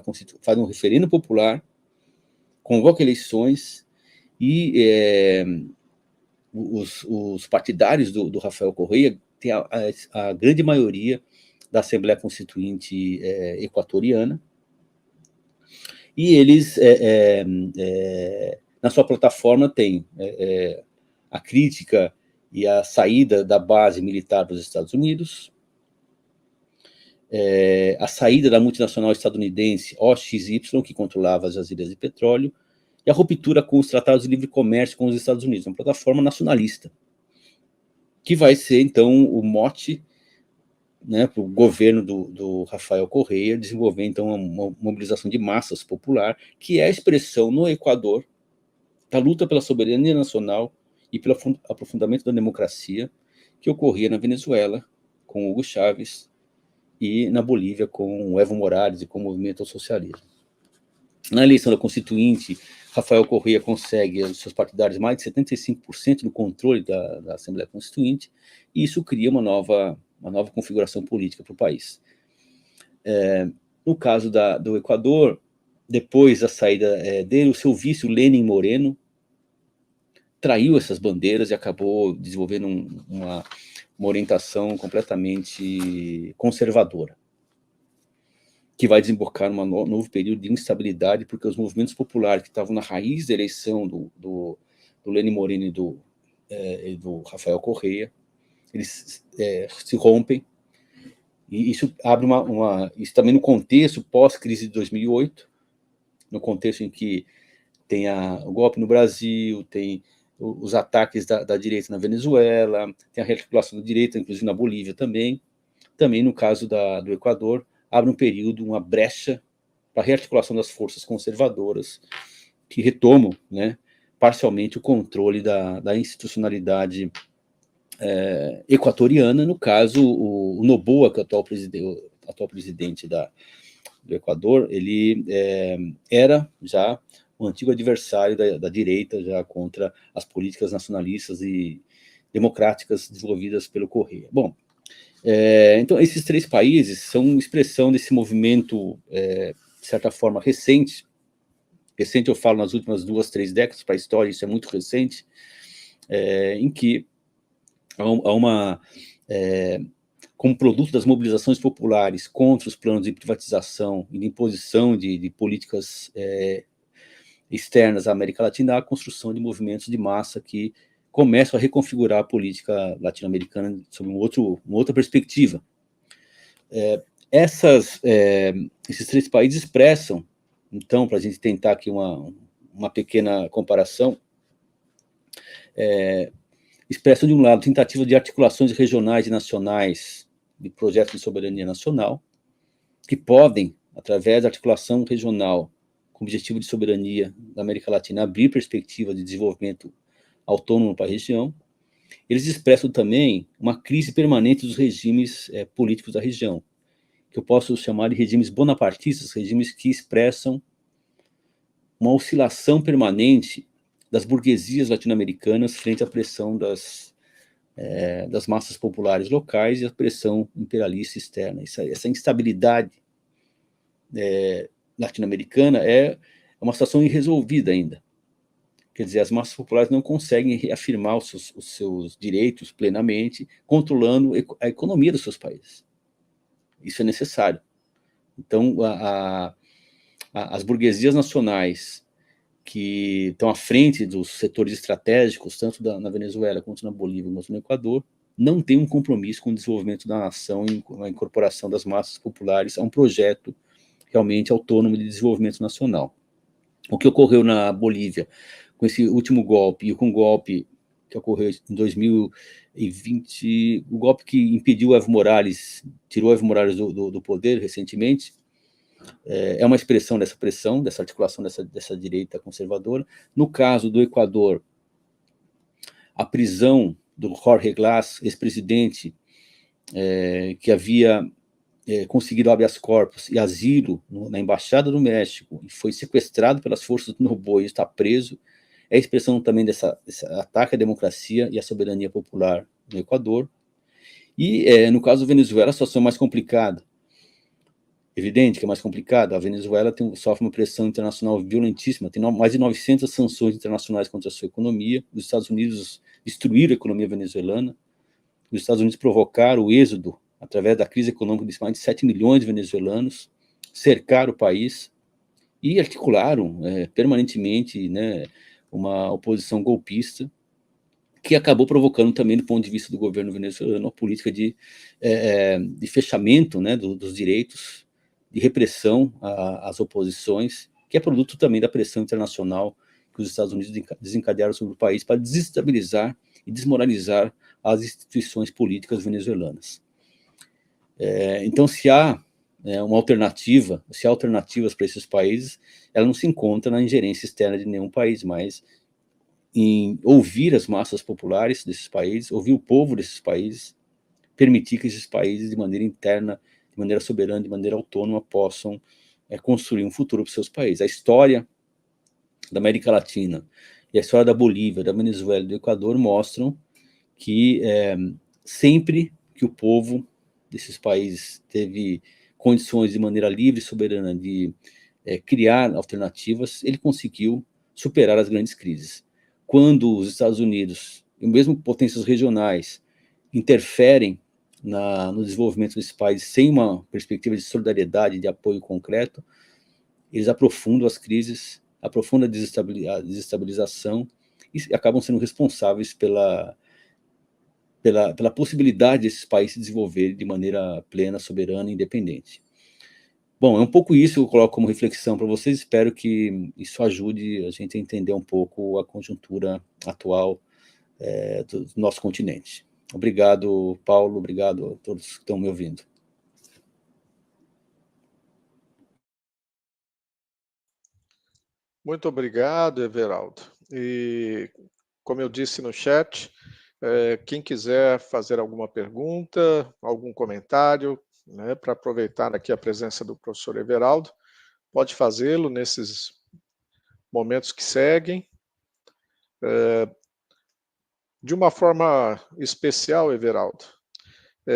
S2: faz um referendo popular, convoca eleições e os partidários do Rafael Correia têm a grande maioria da Assembleia Constituinte equatoriana, e eles, na sua plataforma, tem a crítica e a saída da base militar dos Estados Unidos, a saída da multinacional estadunidense OXY, que controlava as jazidas de petróleo, e a ruptura com os tratados de livre comércio com os Estados Unidos, uma plataforma nacionalista, que vai ser, então, o mote, né, para o governo do Rafael Correia desenvolver, então, uma mobilização de massas popular, que é a expressão no Equador da luta pela soberania nacional e pelo aprofundamento da democracia que ocorria na Venezuela com Hugo Chávez e na Bolívia com o Evo Morales e com o movimento ao socialismo. Na eleição da Constituinte, Rafael Correia consegue os seus partidários mais de 75% do controle da Assembleia Constituinte, e isso cria uma nova configuração política para o país. No caso do Equador, depois da saída dele, o seu vice, o Lenin Moreno, traiu essas bandeiras e acabou desenvolvendo uma orientação completamente conservadora, que vai desembocar num novo período de instabilidade, porque os movimentos populares que estavam na raiz da eleição do Lenin Moreno e do Rafael Correa, eles se rompem, e isso abre isso também no contexto pós-crise de 2008, no contexto em que tem o golpe no Brasil, tem os ataques da direita na Venezuela, tem a rearticulação da direita, inclusive na Bolívia também. Também no caso do Equador, abre um período, uma brecha para a rearticulação das forças conservadoras, que retomam, né, parcialmente o controle da institucionalidade equatoriana. No caso, o Noboa, que é o atual presidente do Equador, ele era já um antigo adversário da direita, já contra as políticas nacionalistas e democráticas desenvolvidas pelo Correa. Bom, então esses 3 países são expressão desse movimento, de certa forma, recente. Recente, eu falo nas últimas 2, 3 décadas, para a história isso é muito recente, em que há uma... como produto das mobilizações populares contra os planos de privatização e de imposição de políticas externas à América Latina, há a construção de movimentos de massa que começam a reconfigurar a política latino-americana sob uma outra perspectiva. Esses 3 países expressam, então, para a gente tentar aqui uma pequena comparação, expressam, de um lado, tentativa de articulações regionais e nacionais de projetos de soberania nacional, que podem, através da articulação regional com o objetivo de soberania da América Latina, abrir perspectiva de desenvolvimento autônomo para a região. Eles expressam também uma crise permanente dos regimes políticos da região, que eu posso chamar de regimes bonapartistas, regimes que expressam uma oscilação permanente das burguesias latino-americanas frente à pressão das massas populares locais e à pressão imperialista externa. Essa instabilidade latino-americana é uma situação irresolvida ainda. Quer dizer, as massas populares não conseguem reafirmar os seus direitos plenamente, controlando a economia dos seus países. Isso é necessário. Então, as burguesias nacionais que estão à frente dos setores estratégicos, tanto na Venezuela quanto na Bolívia, quanto no Equador, não têm um compromisso com o desenvolvimento da nação e com a incorporação das massas populares a um projeto realmente autônomo de desenvolvimento nacional. O que ocorreu na Bolívia com esse último golpe e com o golpe que ocorreu em 2020, o golpe que impediu Evo Morales, tirou Evo Morales do poder recentemente, é uma expressão dessa pressão, dessa articulação dessa direita conservadora. No caso do Equador, a prisão do Jorge Glass, ex-presidente, que havia conseguido habeas corpus e asilo na Embaixada do México, e foi sequestrado pelas forças do Noboa e está preso, é a expressão também desse ataque à democracia e à soberania popular no Equador. E, no caso da Venezuela, a situação é mais complicada. Evidente que é mais complicado. A Venezuela sofre uma pressão internacional violentíssima, tem mais de 900 sanções internacionais contra a sua economia. Os Estados Unidos destruíram a economia venezuelana. Os Estados Unidos provocaram o êxodo através da crise econômica de mais de 7 milhões de venezuelanos, cercaram o país e articularam permanentemente, né, uma oposição golpista, que acabou provocando também, do ponto de vista do governo venezuelano, uma política de fechamento, né, dos direitos, de repressão às oposições, que é produto também da pressão internacional que os Estados Unidos desencadearam sobre o país para desestabilizar e desmoralizar as instituições políticas venezuelanas. Então, se há uma alternativa, se há alternativas para esses países, ela não se encontra na ingerência externa de nenhum país, mas em ouvir as massas populares desses países, ouvir o povo desses países, permitir que esses países, de maneira interna, de maneira soberana, de maneira autônoma, possam construir um futuro para os seus países. A história da América Latina e a história da Bolívia, da Venezuela e do Equador mostram que sempre que o povo desses países teve condições de maneira livre e soberana de criar alternativas, ele conseguiu superar as grandes crises. quando os Estados Unidos, e mesmo potências regionais, interferem no desenvolvimento desses países sem uma perspectiva de solidariedade, de apoio concreto, eles aprofundam as crises, aprofundam a desestabilização e acabam sendo responsáveis pela possibilidade desses países se desenvolverem de maneira plena, soberana e independente. Bom, é um pouco isso que eu coloco como reflexão para vocês, espero que isso ajude a gente a entender um pouco a conjuntura atual do nosso continente. Obrigado, Paulo, obrigado a todos que estão me ouvindo.
S1: Muito obrigado, Everaldo. E, como eu disse no chat, quem quiser fazer alguma pergunta, algum comentário, né, para aproveitar aqui a presença do professor Everaldo, pode fazê-lo nesses momentos que seguem. De uma forma especial, Everaldo,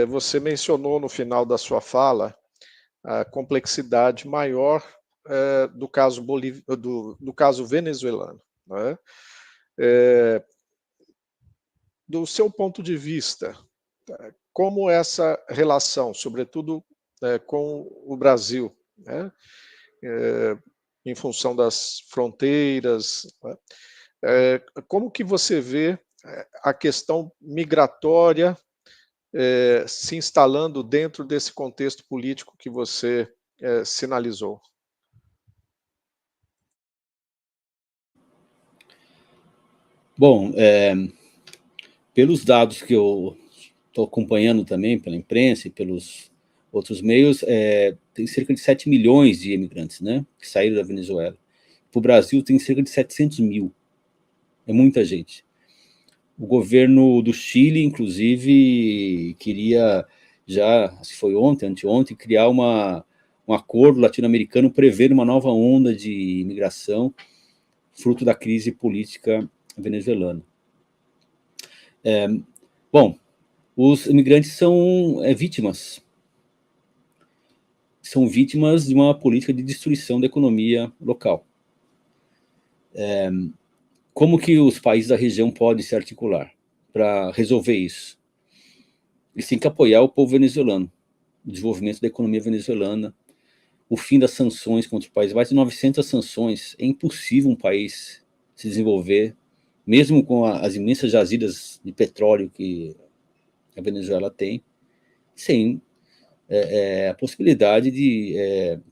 S1: você mencionou no final da sua fala a complexidade maior do caso do caso venezuelano, né? Do seu ponto de vista, como essa relação, sobretudo com o Brasil, né? Em função das fronteiras, né? Como que você vê a questão migratória se instalando dentro desse contexto político que você sinalizou?
S2: Bom, pelos dados que eu estou acompanhando também pela imprensa e pelos outros meios, tem cerca de 7 milhões de imigrantes, né, que saíram da Venezuela. Para o Brasil tem cerca de 700 mil. É muita gente. O governo do Chile, inclusive, queria já, acho que foi ontem, anteontem, criar um acordo latino-americano prevendo uma nova onda de imigração, fruto da crise política venezuelana. Bom, os imigrantes são vítimas. São vítimas de uma política de destruição da economia local. Como que os países da região podem se articular para resolver isso? Eles têm que apoiar o povo venezuelano, o desenvolvimento da economia venezuelana, o fim das sanções contra o país. Mais de 900 sanções. É impossível um país se desenvolver, mesmo com as imensas jazidas de petróleo que a Venezuela tem, sem a possibilidade de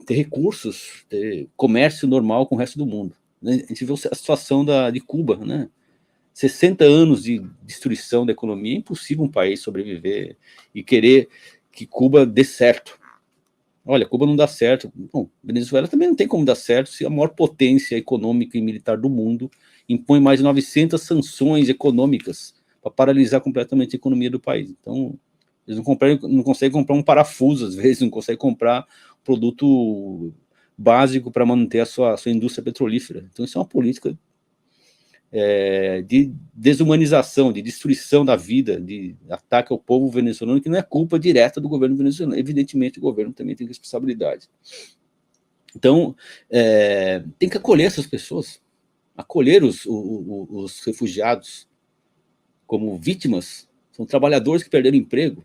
S2: ter recursos, ter comércio normal com o resto do mundo. A gente vê a situação de Cuba, né? 60 anos de destruição da economia, é impossível um país sobreviver e querer que Cuba dê certo. Olha, Cuba não dá certo. Bom, Venezuela também não tem como dar certo se a maior potência econômica e militar do mundo impõe mais de 900 sanções econômicas para paralisar completamente a economia do país. Então, eles não conseguem comprar um parafuso, às vezes, não conseguem comprar produto básico para manter a sua indústria petrolífera. Então, isso é uma política de desumanização, de destruição da vida, de ataque ao povo venezuelano, que não é culpa direta do governo venezuelano. Evidentemente, o governo também tem responsabilidade. Então, tem que acolher essas pessoas, acolher os refugiados como vítimas. São trabalhadores que perderam emprego,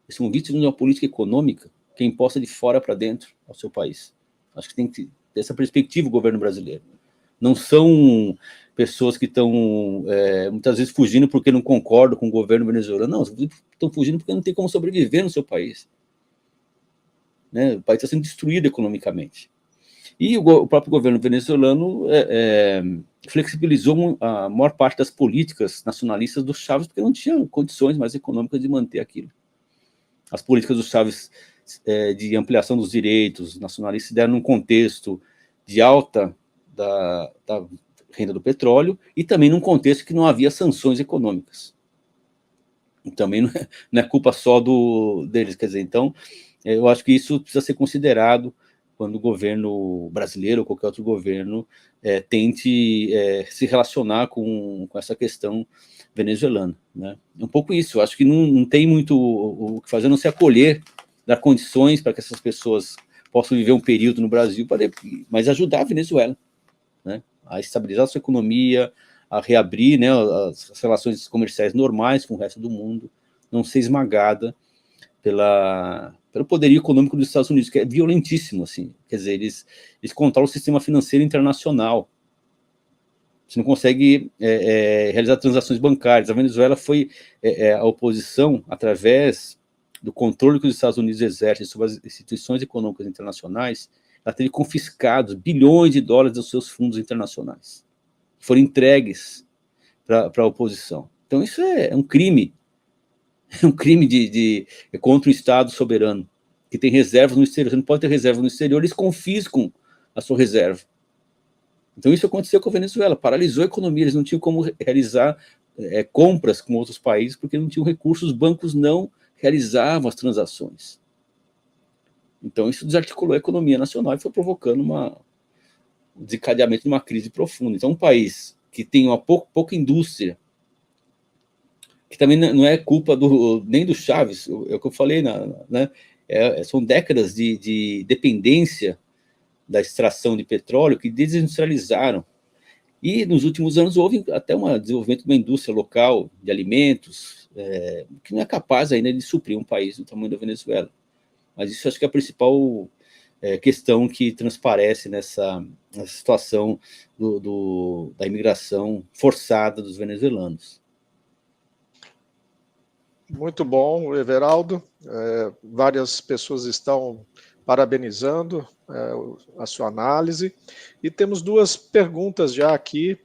S2: são vítimas de uma política econômica que é imposta de fora para dentro ao seu país. Acho que tem que ter essa perspectiva o governo brasileiro. Não são pessoas que estão muitas vezes fugindo porque não concordam com o governo venezuelano. Não, estão fugindo porque não tem como sobreviver no seu país. Né? O país está sendo destruído economicamente. E o próprio governo venezuelano flexibilizou a maior parte das políticas nacionalistas do Chávez porque não tinha condições mais econômicas de manter aquilo. As políticas do Chávez de ampliação dos direitos nacionalistas deram num contexto de alta da renda do petróleo e também num contexto que não havia sanções econômicas. E também não é culpa só deles, quer dizer, então, eu acho que isso precisa ser considerado quando o governo brasileiro ou qualquer outro governo tente se relacionar com essa questão venezuelana. Né? Um pouco isso, eu acho que não tem muito o que fazer, a não se acolher, dar condições para que essas pessoas possam viver um período no Brasil, mas ajudar a Venezuela, né? A estabilizar a sua economia, a reabrir, né, as relações comerciais normais com o resto do mundo, não ser esmagada pelo poderio econômico dos Estados Unidos, que é violentíssimo, assim. Quer dizer, eles controlam o sistema financeiro internacional. Você não consegue realizar transações bancárias. A Venezuela foi a oposição, através do controle que os Estados Unidos exercem sobre as instituições econômicas internacionais, ela teve confiscados bilhões de dólares dos seus fundos internacionais. Foram entregues para a oposição. Então, isso é um crime. É um crime contra o Estado soberano, que tem reservas no exterior. Você não pode ter reserva no exterior, eles confiscam a sua reserva. Então, isso aconteceu com a Venezuela, paralisou a economia, eles não tinham como realizar compras com outros países, porque não tinham recursos, os bancos não realizavam as transações. Então, isso desarticulou a economia nacional e foi provocando o desencadeamento de uma crise profunda. Então, um país que tem uma pouca indústria, que também não é culpa nem do Chávez, é o que eu falei, né? São décadas de dependência da extração de petróleo que desindustrializaram. E nos últimos anos houve até um desenvolvimento de uma indústria local de alimentos, que não é capaz ainda de suprir um país do tamanho da Venezuela. Mas isso acho que é a principal questão que transparece nessa situação da imigração forçada dos venezuelanos.
S1: Muito bom, Everaldo. Várias pessoas estão parabenizando a sua análise. E temos duas perguntas já aqui.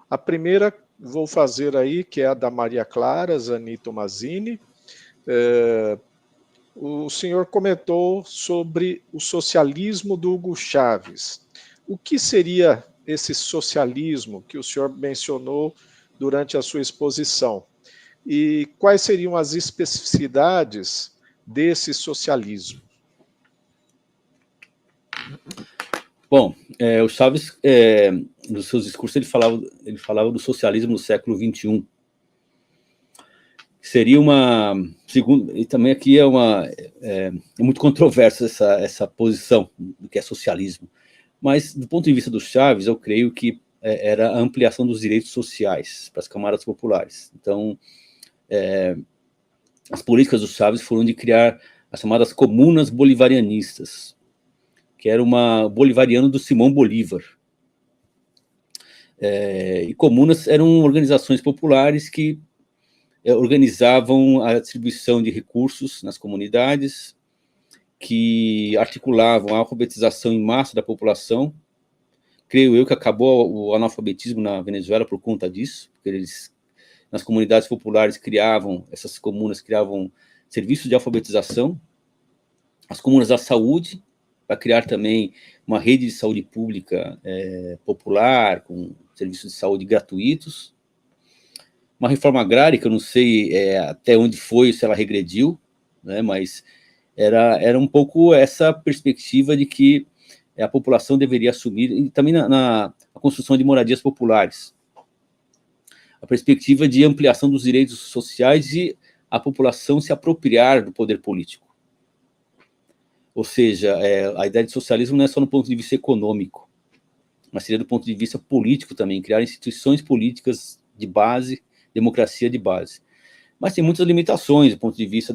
S1: A primeira vou fazer aí, que é a da Maria Clara Zani Tomazini. O senhor comentou sobre o socialismo do Hugo Chávez. O que seria esse socialismo que o senhor mencionou durante a sua exposição? E quais seriam as especificidades desse socialismo?
S2: Bom, o Chávez, nos seus discursos, ele falava do socialismo no século XXI. Seria e também aqui é muito controversa essa posição do que é socialismo. Mas, do ponto de vista do Chávez, eu creio que era a ampliação dos direitos sociais para as camadas populares. Então, as políticas do Chávez foram de criar as chamadas comunas bolivarianistas, que era uma bolivariano do Simão Bolívar. E comunas eram organizações populares que organizavam a distribuição de recursos nas comunidades, que articulavam a alfabetização em massa da população. Creio eu que acabou o analfabetismo na Venezuela por conta disso, porque eles, nas comunidades populares, essas comunas criavam serviços de alfabetização, as comunas da saúde, para criar também uma rede de saúde pública popular, com serviços de saúde gratuitos, uma reforma agrária, que eu não sei até onde foi, se ela regrediu, né, mas era um pouco essa perspectiva de que a população deveria assumir, e também na construção de moradias populares, a perspectiva de ampliação dos direitos sociais e a população se apropriar do poder político. Ou seja, a ideia de socialismo não é só no ponto de vista econômico, mas seria do ponto de vista político também, criar instituições políticas de base, democracia de base. Mas tem muitas limitações do ponto de vista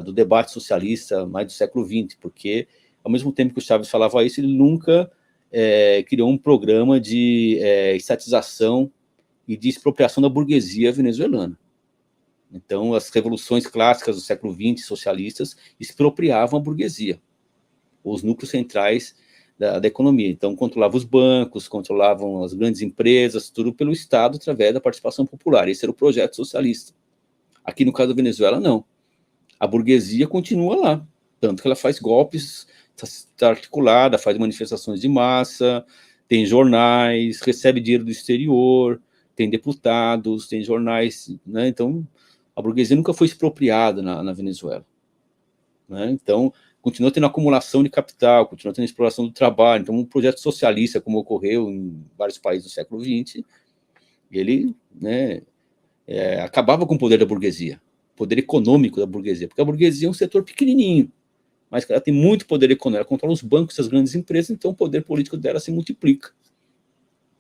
S2: do debate socialista mais do século XX, porque, ao mesmo tempo que o Chávez falava isso, ele nunca criou um programa de estatização e de expropriação da burguesia venezuelana. Então, as revoluções clássicas do século XX, socialistas, expropriavam a burguesia, os núcleos centrais da economia. Então, controlavam os bancos, controlavam as grandes empresas, tudo pelo Estado, através da participação popular. Esse era o projeto socialista. Aqui, no caso da Venezuela, não. A burguesia continua lá, tanto que ela faz golpes, está articulada, faz manifestações de massa, tem jornais, recebe dinheiro do exterior, tem deputados, tem jornais, né? Então, a burguesia nunca foi expropriada na Venezuela, né? Então, continua tendo acumulação de capital, continua tendo exploração do trabalho. Então, um projeto socialista, como ocorreu em vários países do século XX, ele, né, acabava com o poder da burguesia, o poder econômico da burguesia, porque a burguesia é um setor pequenininho, mas ela tem muito poder econômico, ela controla os bancos e as grandes empresas, então o poder político dela se multiplica.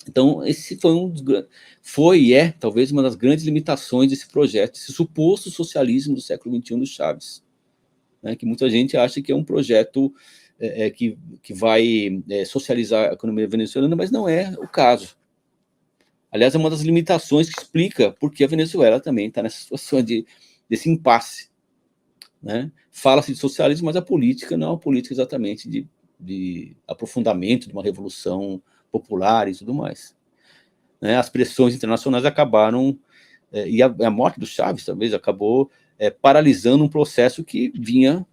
S2: Então, esse foi e é talvez uma das grandes limitações desse projeto, esse suposto socialismo do século XXI do Chaves, né, que muita gente acha que é um projeto que vai socializar a economia venezuelana, mas não é o caso. Aliás, é uma das limitações que explica por que a Venezuela também está nessa situação desse impasse, né? Fala-se de socialismo, mas a política não é uma política exatamente de aprofundamento de uma revolução popular e tudo mais, né? As pressões internacionais acabaram, e a morte do Chávez talvez acabou paralisando um processo que vinha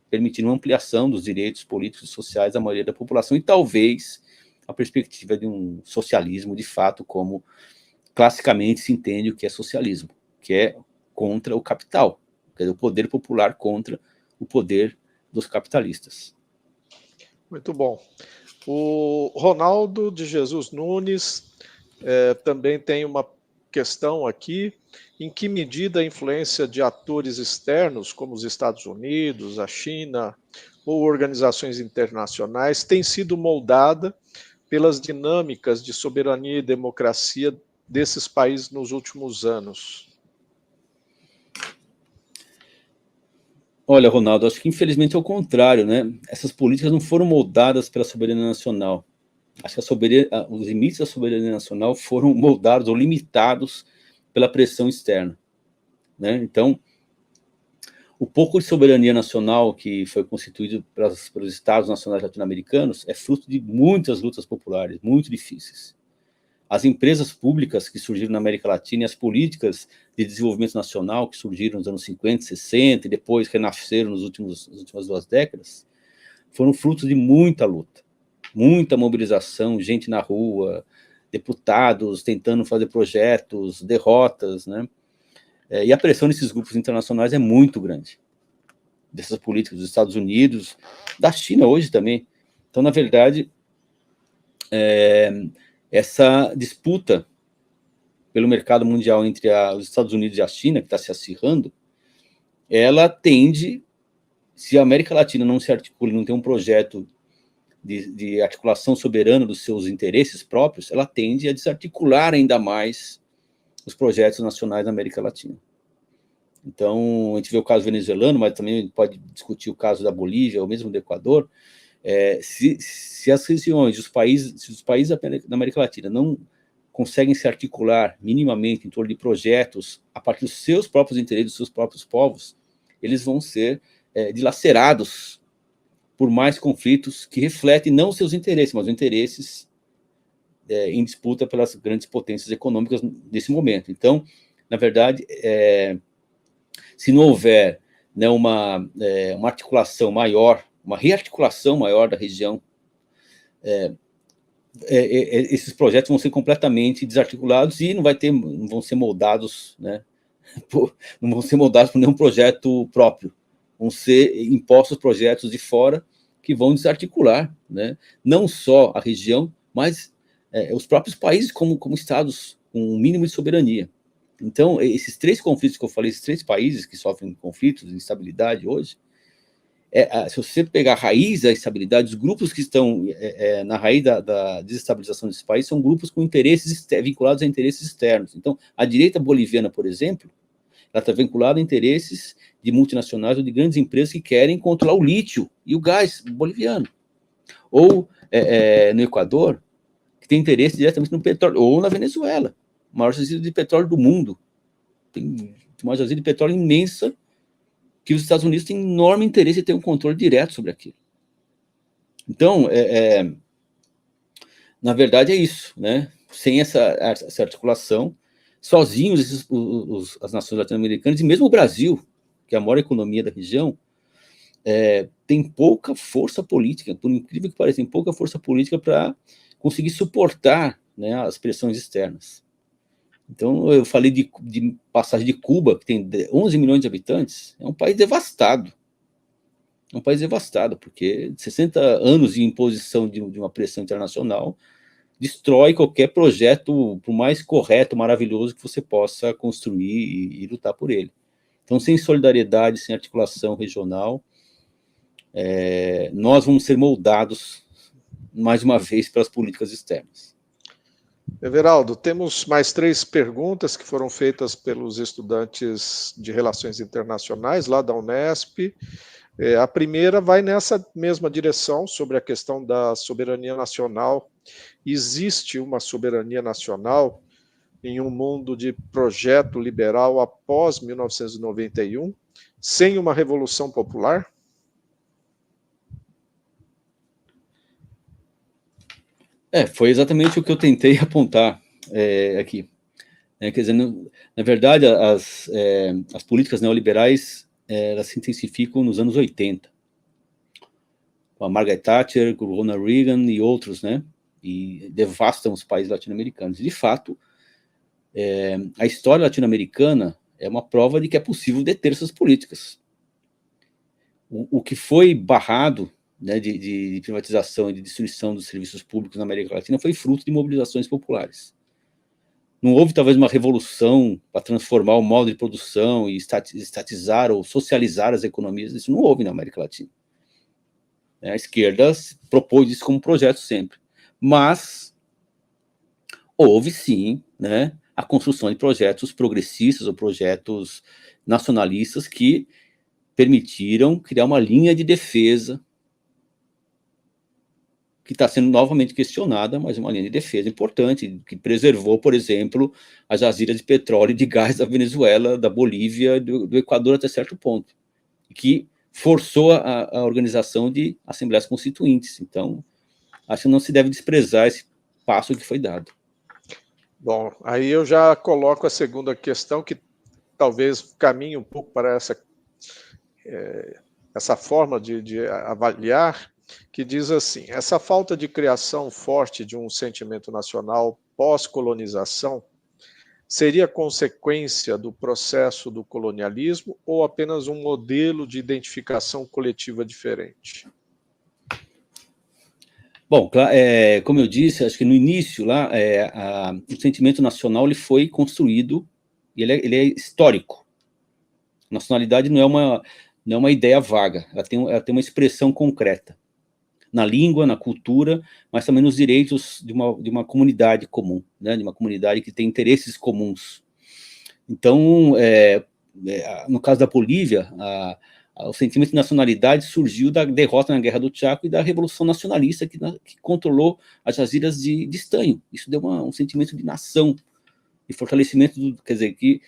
S2: permitindo uma ampliação dos direitos políticos e sociais da maioria da população, e talvez a perspectiva de um socialismo de fato, como classicamente se entende o que é socialismo, que é contra o capital, quer dizer, o poder popular contra o poder dos capitalistas.
S1: Muito bom. O Ronaldo de Jesus Nunes também tem uma questão aqui: em que medida a influência de atores externos, como os Estados Unidos, a China ou organizações internacionais, tem sido moldada pelas dinâmicas de soberania e democracia desses países nos últimos anos?
S2: Olha, Ronaldo, acho que infelizmente é o contrário, né? Essas políticas não foram moldadas pela soberania nacional. Acho que os limites da soberania nacional foram moldados ou limitados pela pressão externa, né? Então, o pouco de soberania nacional que foi constituído pelos Estados nacionais latino-americanos é fruto de muitas lutas populares, muito difíceis. As empresas públicas que surgiram na América Latina e as políticas de desenvolvimento nacional que surgiram nos anos 50, 60 e depois renasceram nas últimas 2 décadas, foram frutos de muita luta, muita mobilização, gente na rua, deputados tentando fazer projetos, derrotas, né? E a pressão desses grupos internacionais é muito grande, dessas políticas dos Estados Unidos, da China hoje também. Então, na verdade, essa disputa pelo mercado mundial entre os Estados Unidos e a China, que está se acirrando, ela tende, se a América Latina não se articula, não tem um projeto de articulação soberana dos seus interesses próprios, ela tende a desarticular ainda mais os projetos nacionais da América Latina. Então, a gente vê o caso venezuelano, mas também a gente pode discutir o caso da Bolívia, ou mesmo do Equador. Se as regiões, se os países da América Latina não conseguem se articular minimamente em torno de projetos a partir dos seus próprios interesses, dos seus próprios povos, eles vão ser dilacerados por mais conflitos que refletem não os seus interesses, mas os interesses em disputa pelas grandes potências econômicas nesse momento. Então, na verdade, se não houver, né, uma articulação maior, uma rearticulação maior da região, esses projetos vão ser completamente desarticulados e não vão ser moldados, né, não vão ser moldados por nenhum projeto próprio. Vão ser impostos projetos de fora que vão desarticular, né, não só a região, mas os próprios países como estados com um mínimo de soberania. Então, esses 3 conflitos que eu falei, esses 3 países que sofrem conflitos de instabilidade hoje, se você pegar a raiz da instabilidade, os grupos que estão na raiz da desestabilização desse país são grupos com interesses vinculados a interesses externos. Então, a direita boliviana, por exemplo, ela está vinculada a interesses de multinacionais ou de grandes empresas que querem controlar o lítio e o gás boliviano. Ou no Equador, que tem interesse diretamente no petróleo, ou na Venezuela, o maior jazido de petróleo do mundo. Tem uma jazida de petróleo imensa que os Estados Unidos têm enorme interesse em ter um controle direto sobre aquilo. Então, na verdade, é isso, né? Sem essa articulação, sozinhos as nações latino-americanas, e mesmo o Brasil, que é a maior economia da região, tem pouca força política, por incrível que pareça, tem pouca força política para conseguir suportar, né, as pressões externas. Então, eu falei de passagem de Cuba, que tem 11 milhões de habitantes, é um país devastado. É um país devastado, porque 60 anos de imposição de uma pressão internacional destrói qualquer projeto, por mais correto, maravilhoso que você possa construir e lutar por ele. Então, sem solidariedade, sem articulação regional, nós vamos ser moldados, mais uma vez, pelas políticas externas.
S1: Everaldo, temos mais 3 perguntas que foram feitas pelos estudantes de Relações Internacionais, lá da Unesp. A primeira vai nessa mesma direção, sobre a questão da soberania nacional. Existe uma soberania nacional em um mundo de projeto liberal após 1991, sem uma revolução popular?
S2: Foi exatamente o que eu tentei apontar aqui. Quer dizer, na verdade, as políticas neoliberais elas se intensificam nos anos 80, com a Margaret Thatcher, com o Ronald Reagan e outros, né? E devastam os países latino-americanos. De fato, a história latino-americana é uma prova de que é possível deter essas políticas. O que foi barrado, né, de privatização e de destruição dos serviços públicos na América Latina foi fruto de mobilizações populares. Não houve, talvez, uma revolução para transformar o modo de produção e estatizar ou socializar as economias. Isso não houve na América Latina. A esquerda propôs isso como projeto sempre. Mas houve, sim, né, a construção de projetos progressistas ou projetos nacionalistas que permitiram criar uma linha de defesa que está sendo novamente questionada, mas uma linha de defesa importante, que preservou, por exemplo, as jazidas de petróleo e de gás da Venezuela, da Bolívia, do Equador até certo ponto, e que forçou a organização de assembleias constituintes. Então, acho que não se deve desprezar esse passo que foi dado.
S1: Bom, aí eu já coloco a segunda questão, que talvez caminhe um pouco para essa forma de avaliar, que diz assim: essa falta de criação forte de um sentimento nacional pós-colonização seria consequência do processo do colonialismo ou apenas um modelo de identificação coletiva diferente?
S2: Bom, como eu disse, acho que no início lá, o sentimento nacional ele foi construído, e ele é histórico. Nacionalidade não é uma ideia vaga, ela tem uma expressão concreta na língua, na cultura, mas também nos direitos de uma comunidade comum, né, de uma comunidade que tem interesses comuns. Então, no caso da Bolívia, o sentimento de nacionalidade surgiu da derrota na Guerra do Chaco e da Revolução Nacionalista que controlou as jazidas de estanho. Isso deu um sentimento de nação, de fortalecimento, quer dizer, que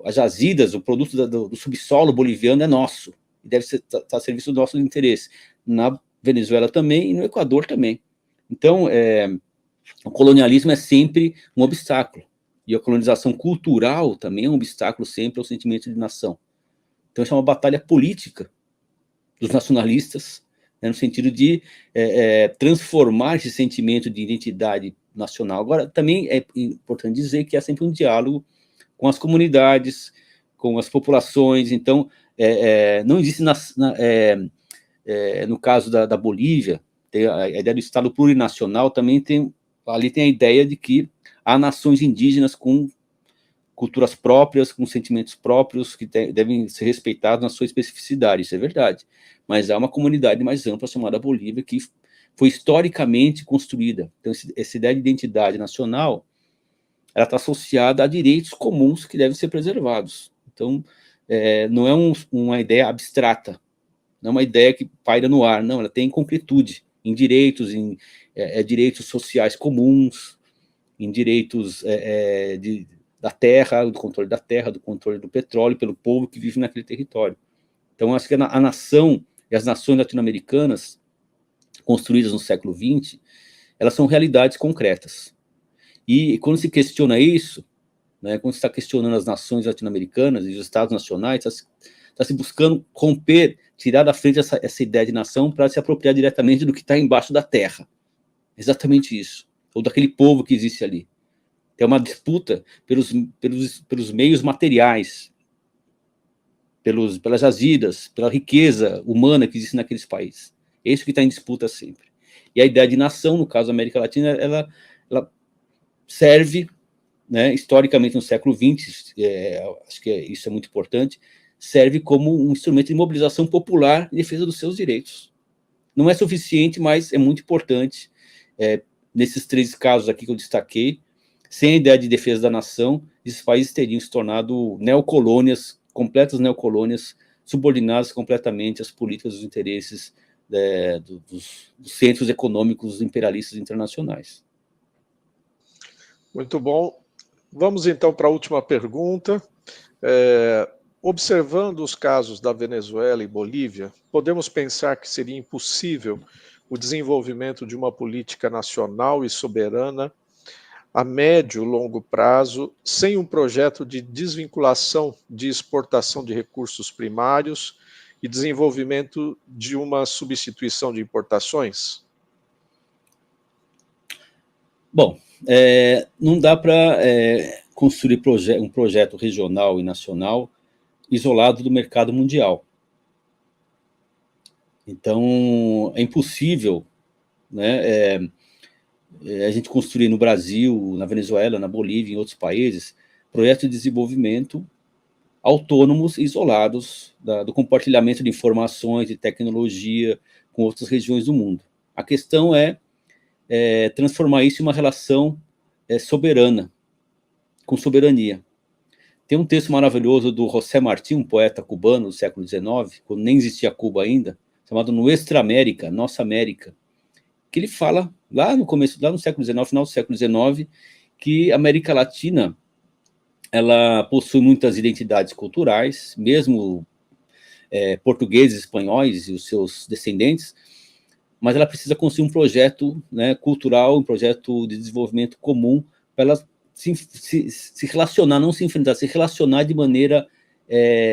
S2: as jazidas, o produto do subsolo boliviano é nosso, e deve estar a serviço do nosso interesse. Na Venezuela também e no Equador também. Então, o colonialismo é sempre um obstáculo, e a colonização cultural também é um obstáculo sempre ao sentimento de nação. Então, isso é uma batalha política dos nacionalistas, né, no sentido de transformar esse sentimento de identidade nacional. Agora, também é importante dizer que há sempre um diálogo com as comunidades, com as populações. Então, não existe, no caso da Bolívia, tem a ideia do Estado plurinacional, também ali tem a ideia de que há nações indígenas com culturas próprias, com sentimentos próprios, que devem ser respeitados na sua especificidade, isso é verdade. Mas há uma comunidade mais ampla chamada Bolívia, que foi historicamente construída. Então, essa ideia de identidade nacional, ela está associada a direitos comuns que devem ser preservados. Então, não é uma ideia abstrata, não é uma ideia que paira no ar, não, ela tem concretude em direitos, direitos sociais comuns, em direitos da terra, do controle do petróleo pelo povo que vive naquele território. Então, acho que a nação e as nações latino-americanas construídas no século XX, elas são realidades concretas. E quando se questiona isso, né, quando se está questionando as nações latino-americanas e os estados nacionais, está se buscando romper, tirar da frente essa ideia de nação para se apropriar diretamente do que está embaixo da terra. Exatamente isso. Ou daquele povo que existe ali. É uma disputa pelos meios materiais, pelas jazidas, pela riqueza humana que existe naqueles países. É isso que está em disputa sempre. E a ideia de nação, no caso da América Latina, ela serve, né, historicamente no século XX, acho que isso é muito importante, serve como um instrumento de mobilização popular em defesa dos seus direitos. Não é suficiente, mas é muito importante nesses 3 casos aqui que eu destaquei, sem a ideia de defesa da nação, esses países teriam se tornado neocolônias, completas neocolônias, subordinadas completamente às políticas dos interesses dos centros econômicos imperialistas internacionais.
S1: Muito bom. Vamos então para a última pergunta. Observando os casos da Venezuela e Bolívia, podemos pensar que seria impossível o desenvolvimento de uma política nacional e soberana a médio e longo prazo, sem um projeto de desvinculação de exportação de recursos primários e desenvolvimento de uma substituição de importações?
S2: Bom, não dá para construir um projeto regional e nacional isolado do mercado mundial. Então, é impossível, né, a gente construir no Brasil, na Venezuela, na Bolívia, em outros países, projetos de desenvolvimento autônomos e isolados do compartilhamento de informações, de tecnologia com outras regiões do mundo. A questão é transformar isso em uma relação soberana, com soberania. Tem um texto maravilhoso do José Martí, um poeta cubano do século XIX, quando nem existia Cuba ainda, chamado Nuestra América, Nossa América, que ele fala, lá no começo, lá no século XIX, final do século XIX, que a América Latina, ela possui muitas identidades culturais, mesmo portugueses, espanhóis e os seus descendentes, mas ela precisa construir um projeto, né, cultural, um projeto de desenvolvimento comum, para ela se relacionar, não se enfrentar, se relacionar de maneira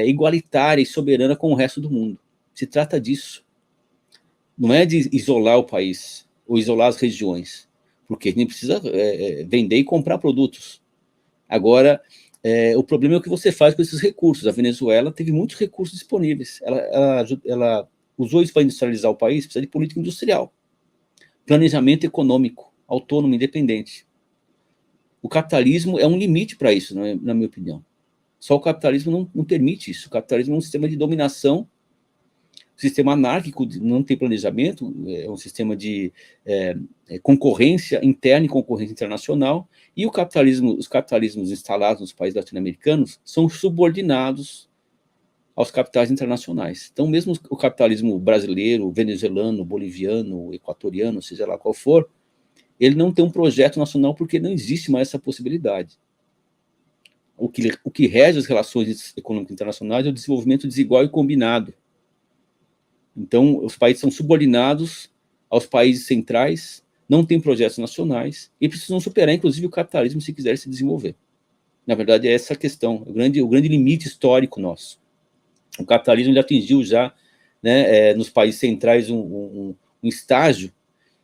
S2: igualitária e soberana com o resto do mundo. Se trata disso. Não é de isolar o país, ou isolar as regiões, porque a gente precisa vender e comprar produtos. Agora, o problema é o que você faz com esses recursos. A Venezuela teve muitos recursos disponíveis. Ela usou isso para industrializar o país, precisa de política industrial. Planejamento econômico, autônomo, independente. O capitalismo é um limite para isso, na minha opinião. Só o capitalismo não permite isso. O capitalismo é um sistema de dominação, um sistema anárquico, não tem planejamento, é um sistema de concorrência interna e concorrência internacional, e os capitalismos instalados nos países latino-americanos são subordinados aos capitais internacionais. Então, mesmo o capitalismo brasileiro, venezuelano, boliviano, equatoriano, seja lá qual for, ele não tem um projeto nacional porque não existe mais essa possibilidade. O que rege as relações econômicas internacionais é o desenvolvimento desigual e combinado. Então, os países são subordinados aos países centrais, não têm projetos nacionais e precisam superar, inclusive, o capitalismo se quiser se desenvolver. Na verdade, é essa a questão, o grande limite histórico nosso. O capitalismo já atingiu né, nos países centrais um estágio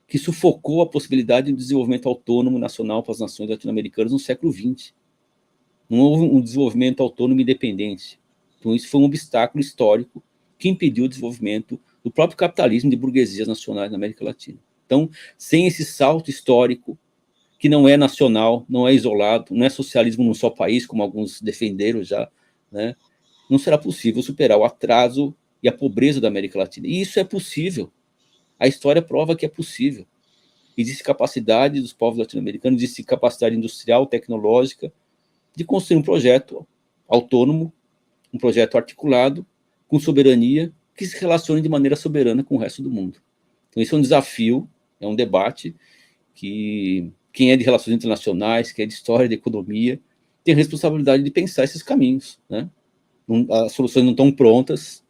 S2: que sufocou a possibilidade de desenvolvimento autônomo nacional para as nações latino-americanas no século XX. Não houve um desenvolvimento autônomo independente. Então, isso foi um obstáculo histórico que impediu o desenvolvimento do próprio capitalismo de burguesias nacionais na América Latina. Então, sem esse salto histórico, que não é nacional, não é isolado, não é socialismo num só país, como alguns defenderam já, né, não será possível superar o atraso e a pobreza da América Latina. E isso é possível. A história prova que é possível. Existe capacidade dos povos latino-americanos, existe capacidade industrial, tecnológica, de construir um projeto autônomo, um projeto articulado, com soberania, que se relacione de maneira soberana com o resto do mundo. Então, isso é um desafio, é um debate que quem é de relações internacionais, quem é de história, de economia, tem a responsabilidade de pensar esses caminhos, né? As soluções não estão prontas,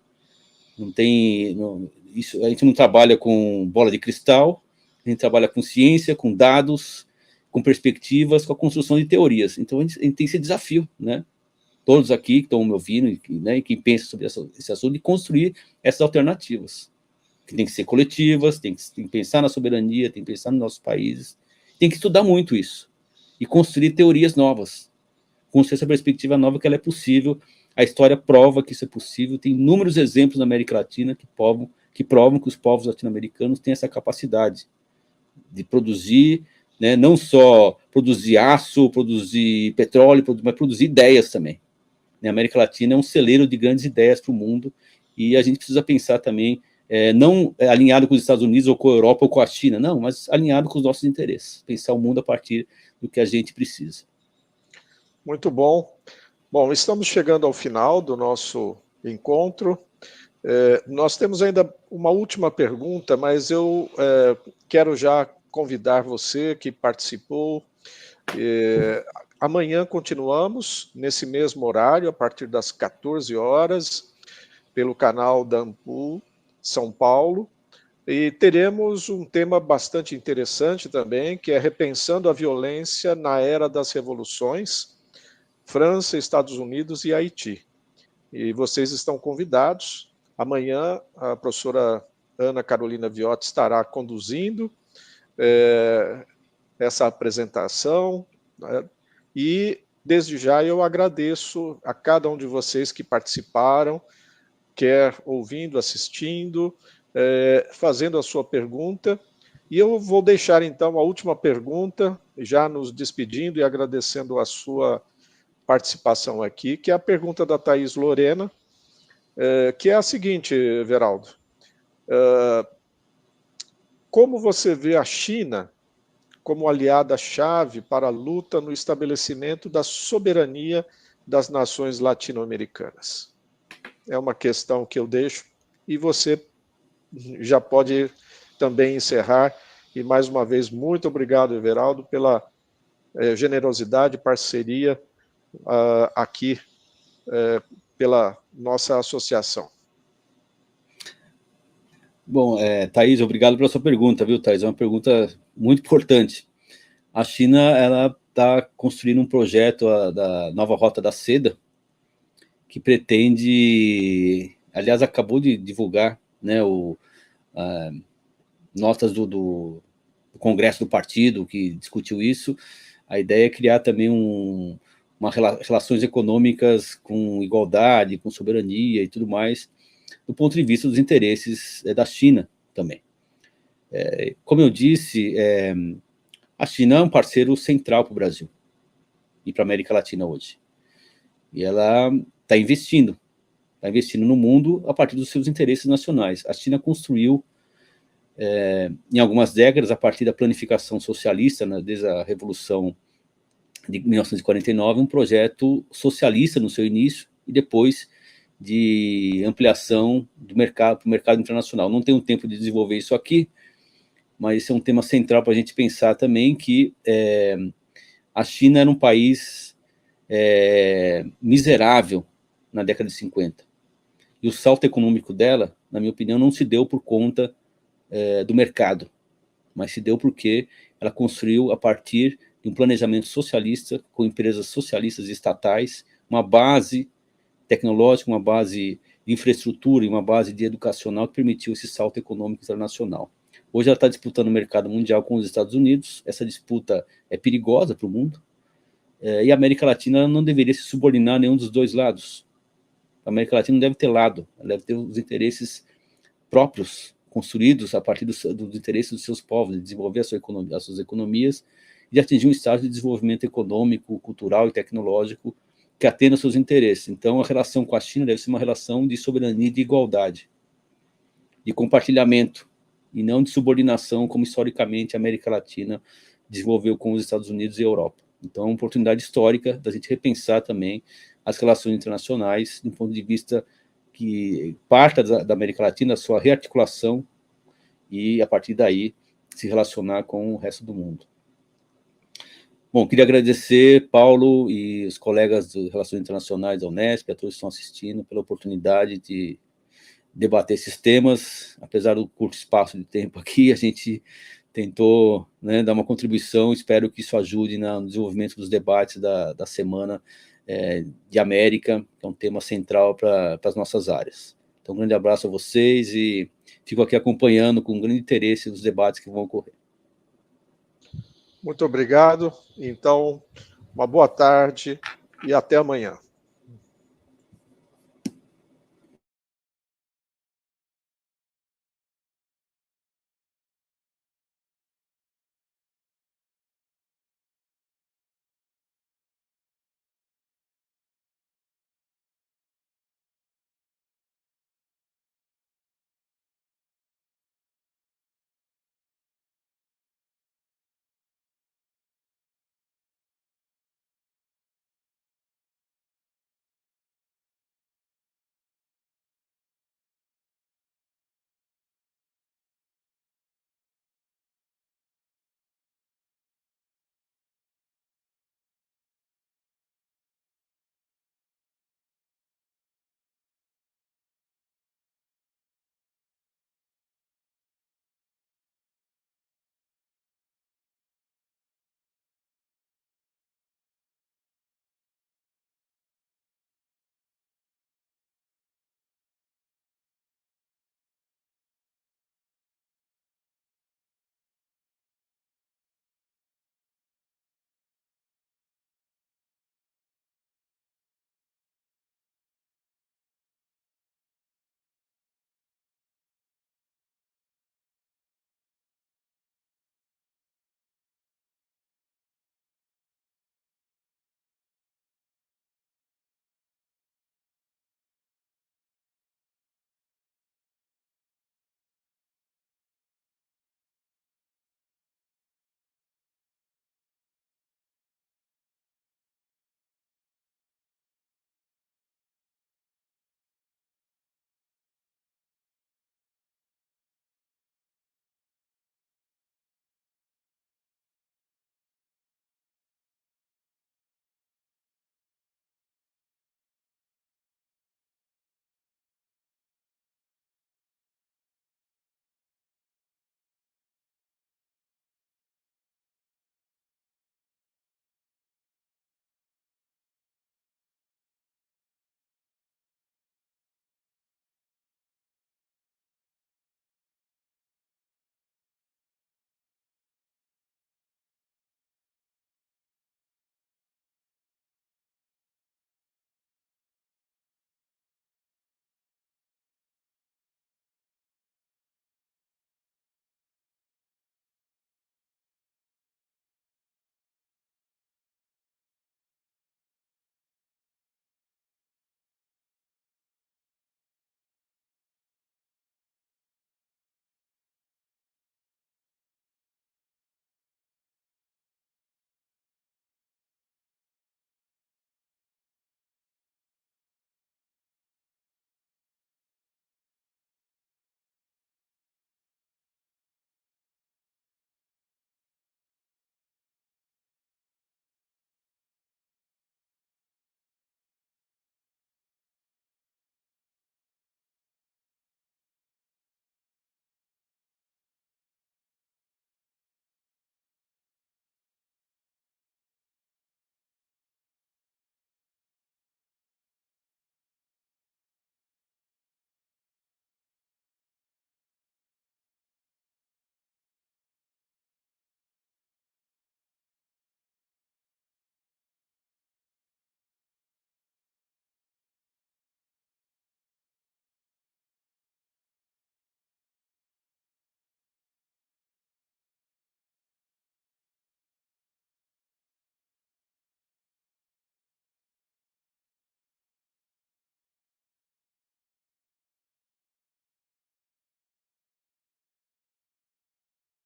S2: a gente não trabalha com bola de cristal, a gente trabalha com ciência, com dados, com perspectivas, com a construção de teorias. Então, a gente tem esse desafio, né? Todos aqui que estão me ouvindo, né, e que pensam sobre esse assunto, de construir essas alternativas, que tem que ser coletivas, tem que pensar na soberania, tem que pensar nos nossos países, tem que estudar muito isso, e construir teorias novas, construir essa perspectiva nova, que ela é possível. A história prova que isso é possível, tem inúmeros exemplos na América Latina que provam que os povos latino-americanos têm essa capacidade de produzir, né, não só produzir aço, produzir petróleo, mas produzir ideias também. A América Latina é um celeiro de grandes ideias para o mundo, e a gente precisa pensar também não alinhado com os Estados Unidos ou com a Europa ou com a China, não, mas alinhado com os nossos interesses, pensar o mundo a partir do que a gente precisa.
S1: Muito bom. Bom, estamos chegando ao final do nosso encontro. Nós temos ainda uma última pergunta, mas eu quero já convidar você que participou. Amanhã continuamos nesse mesmo horário, a partir das 14 horas, pelo canal da Ampul São Paulo, e teremos um tema bastante interessante também, que é repensando a violência na era das revoluções, França, Estados Unidos e Haiti. E vocês estão convidados. Amanhã a professora Ana Carolina Viotti estará conduzindo essa apresentação, né? E desde já eu agradeço a cada um de vocês que participaram, quer ouvindo, assistindo, fazendo a sua pergunta. E eu vou deixar então a última pergunta, já nos despedindo e agradecendo a sua participação aqui, que é a pergunta da Thaís Lorena, que é a seguinte, Veraldo. Como você vê a China como aliada-chave para a luta no estabelecimento da soberania das nações latino-americanas? É uma questão que eu deixo e você já pode também encerrar. E mais uma vez, muito obrigado, Everaldo, pela generosidade e parceria aqui pela nossa associação.
S2: Bom, Thaís, obrigado pela sua pergunta, viu, Thaís? É uma pergunta muito importante. A China, ela está construindo um projeto da nova Rota da Seda, que pretende, aliás, acabou de divulgar, né, notas do Congresso do Partido, que discutiu isso. A ideia é criar também relações econômicas com igualdade, com soberania e tudo mais, do ponto de vista dos interesses da China também. Como eu disse, a China é um parceiro central para o Brasil e para a América Latina hoje. E ela está investindo no mundo a partir dos seus interesses nacionais. A China construiu, em algumas décadas, a partir da planificação socialista, né, desde a Revolução de 1949, um projeto socialista no seu início e depois de ampliação do mercado para o mercado internacional. Não tenho tempo de desenvolver isso aqui, mas esse é um tema central para a gente pensar também, que a China era um país miserável na década de 50. E o salto econômico dela, na minha opinião, não se deu por conta do mercado, mas se deu porque ela construiu, a partir de um planejamento socialista, com empresas socialistas e estatais, uma base tecnológica, uma base de infraestrutura e uma base de educacional que permitiu esse salto econômico internacional. Hoje ela está disputando o mercado mundial com os Estados Unidos. Essa disputa é perigosa para o mundo, e a América Latina não deveria se subordinar a nenhum dos dois lados. A América Latina não deve ter lado, ela deve ter os interesses próprios, construídos a partir dos interesses dos seus povos, de desenvolver as suas economias, e de atingir um estágio de desenvolvimento econômico, cultural e tecnológico que atenda aos seus interesses. Então, a relação com a China deve ser uma relação de soberania e de igualdade, de compartilhamento, e não de subordinação, como historicamente a América Latina desenvolveu com os Estados Unidos e a Europa. Então, é uma oportunidade histórica da gente repensar também as relações internacionais, do ponto de vista que parta da América Latina, a sua rearticulação, e, a partir daí, se relacionar com o resto do mundo. Bom, queria agradecer, Paulo, e os colegas de Relações Internacionais da Unesp, a todos que estão assistindo, pela oportunidade de debater esses temas. Apesar do curto espaço de tempo aqui, a gente tentou, né, dar uma contribuição. Espero que isso ajude no desenvolvimento dos debates da Semana de América, que é um tema central para as nossas áreas. Então, um grande abraço a vocês e fico aqui acompanhando com grande interesse os debates que vão ocorrer.
S1: Muito obrigado. Então, uma boa tarde e até amanhã.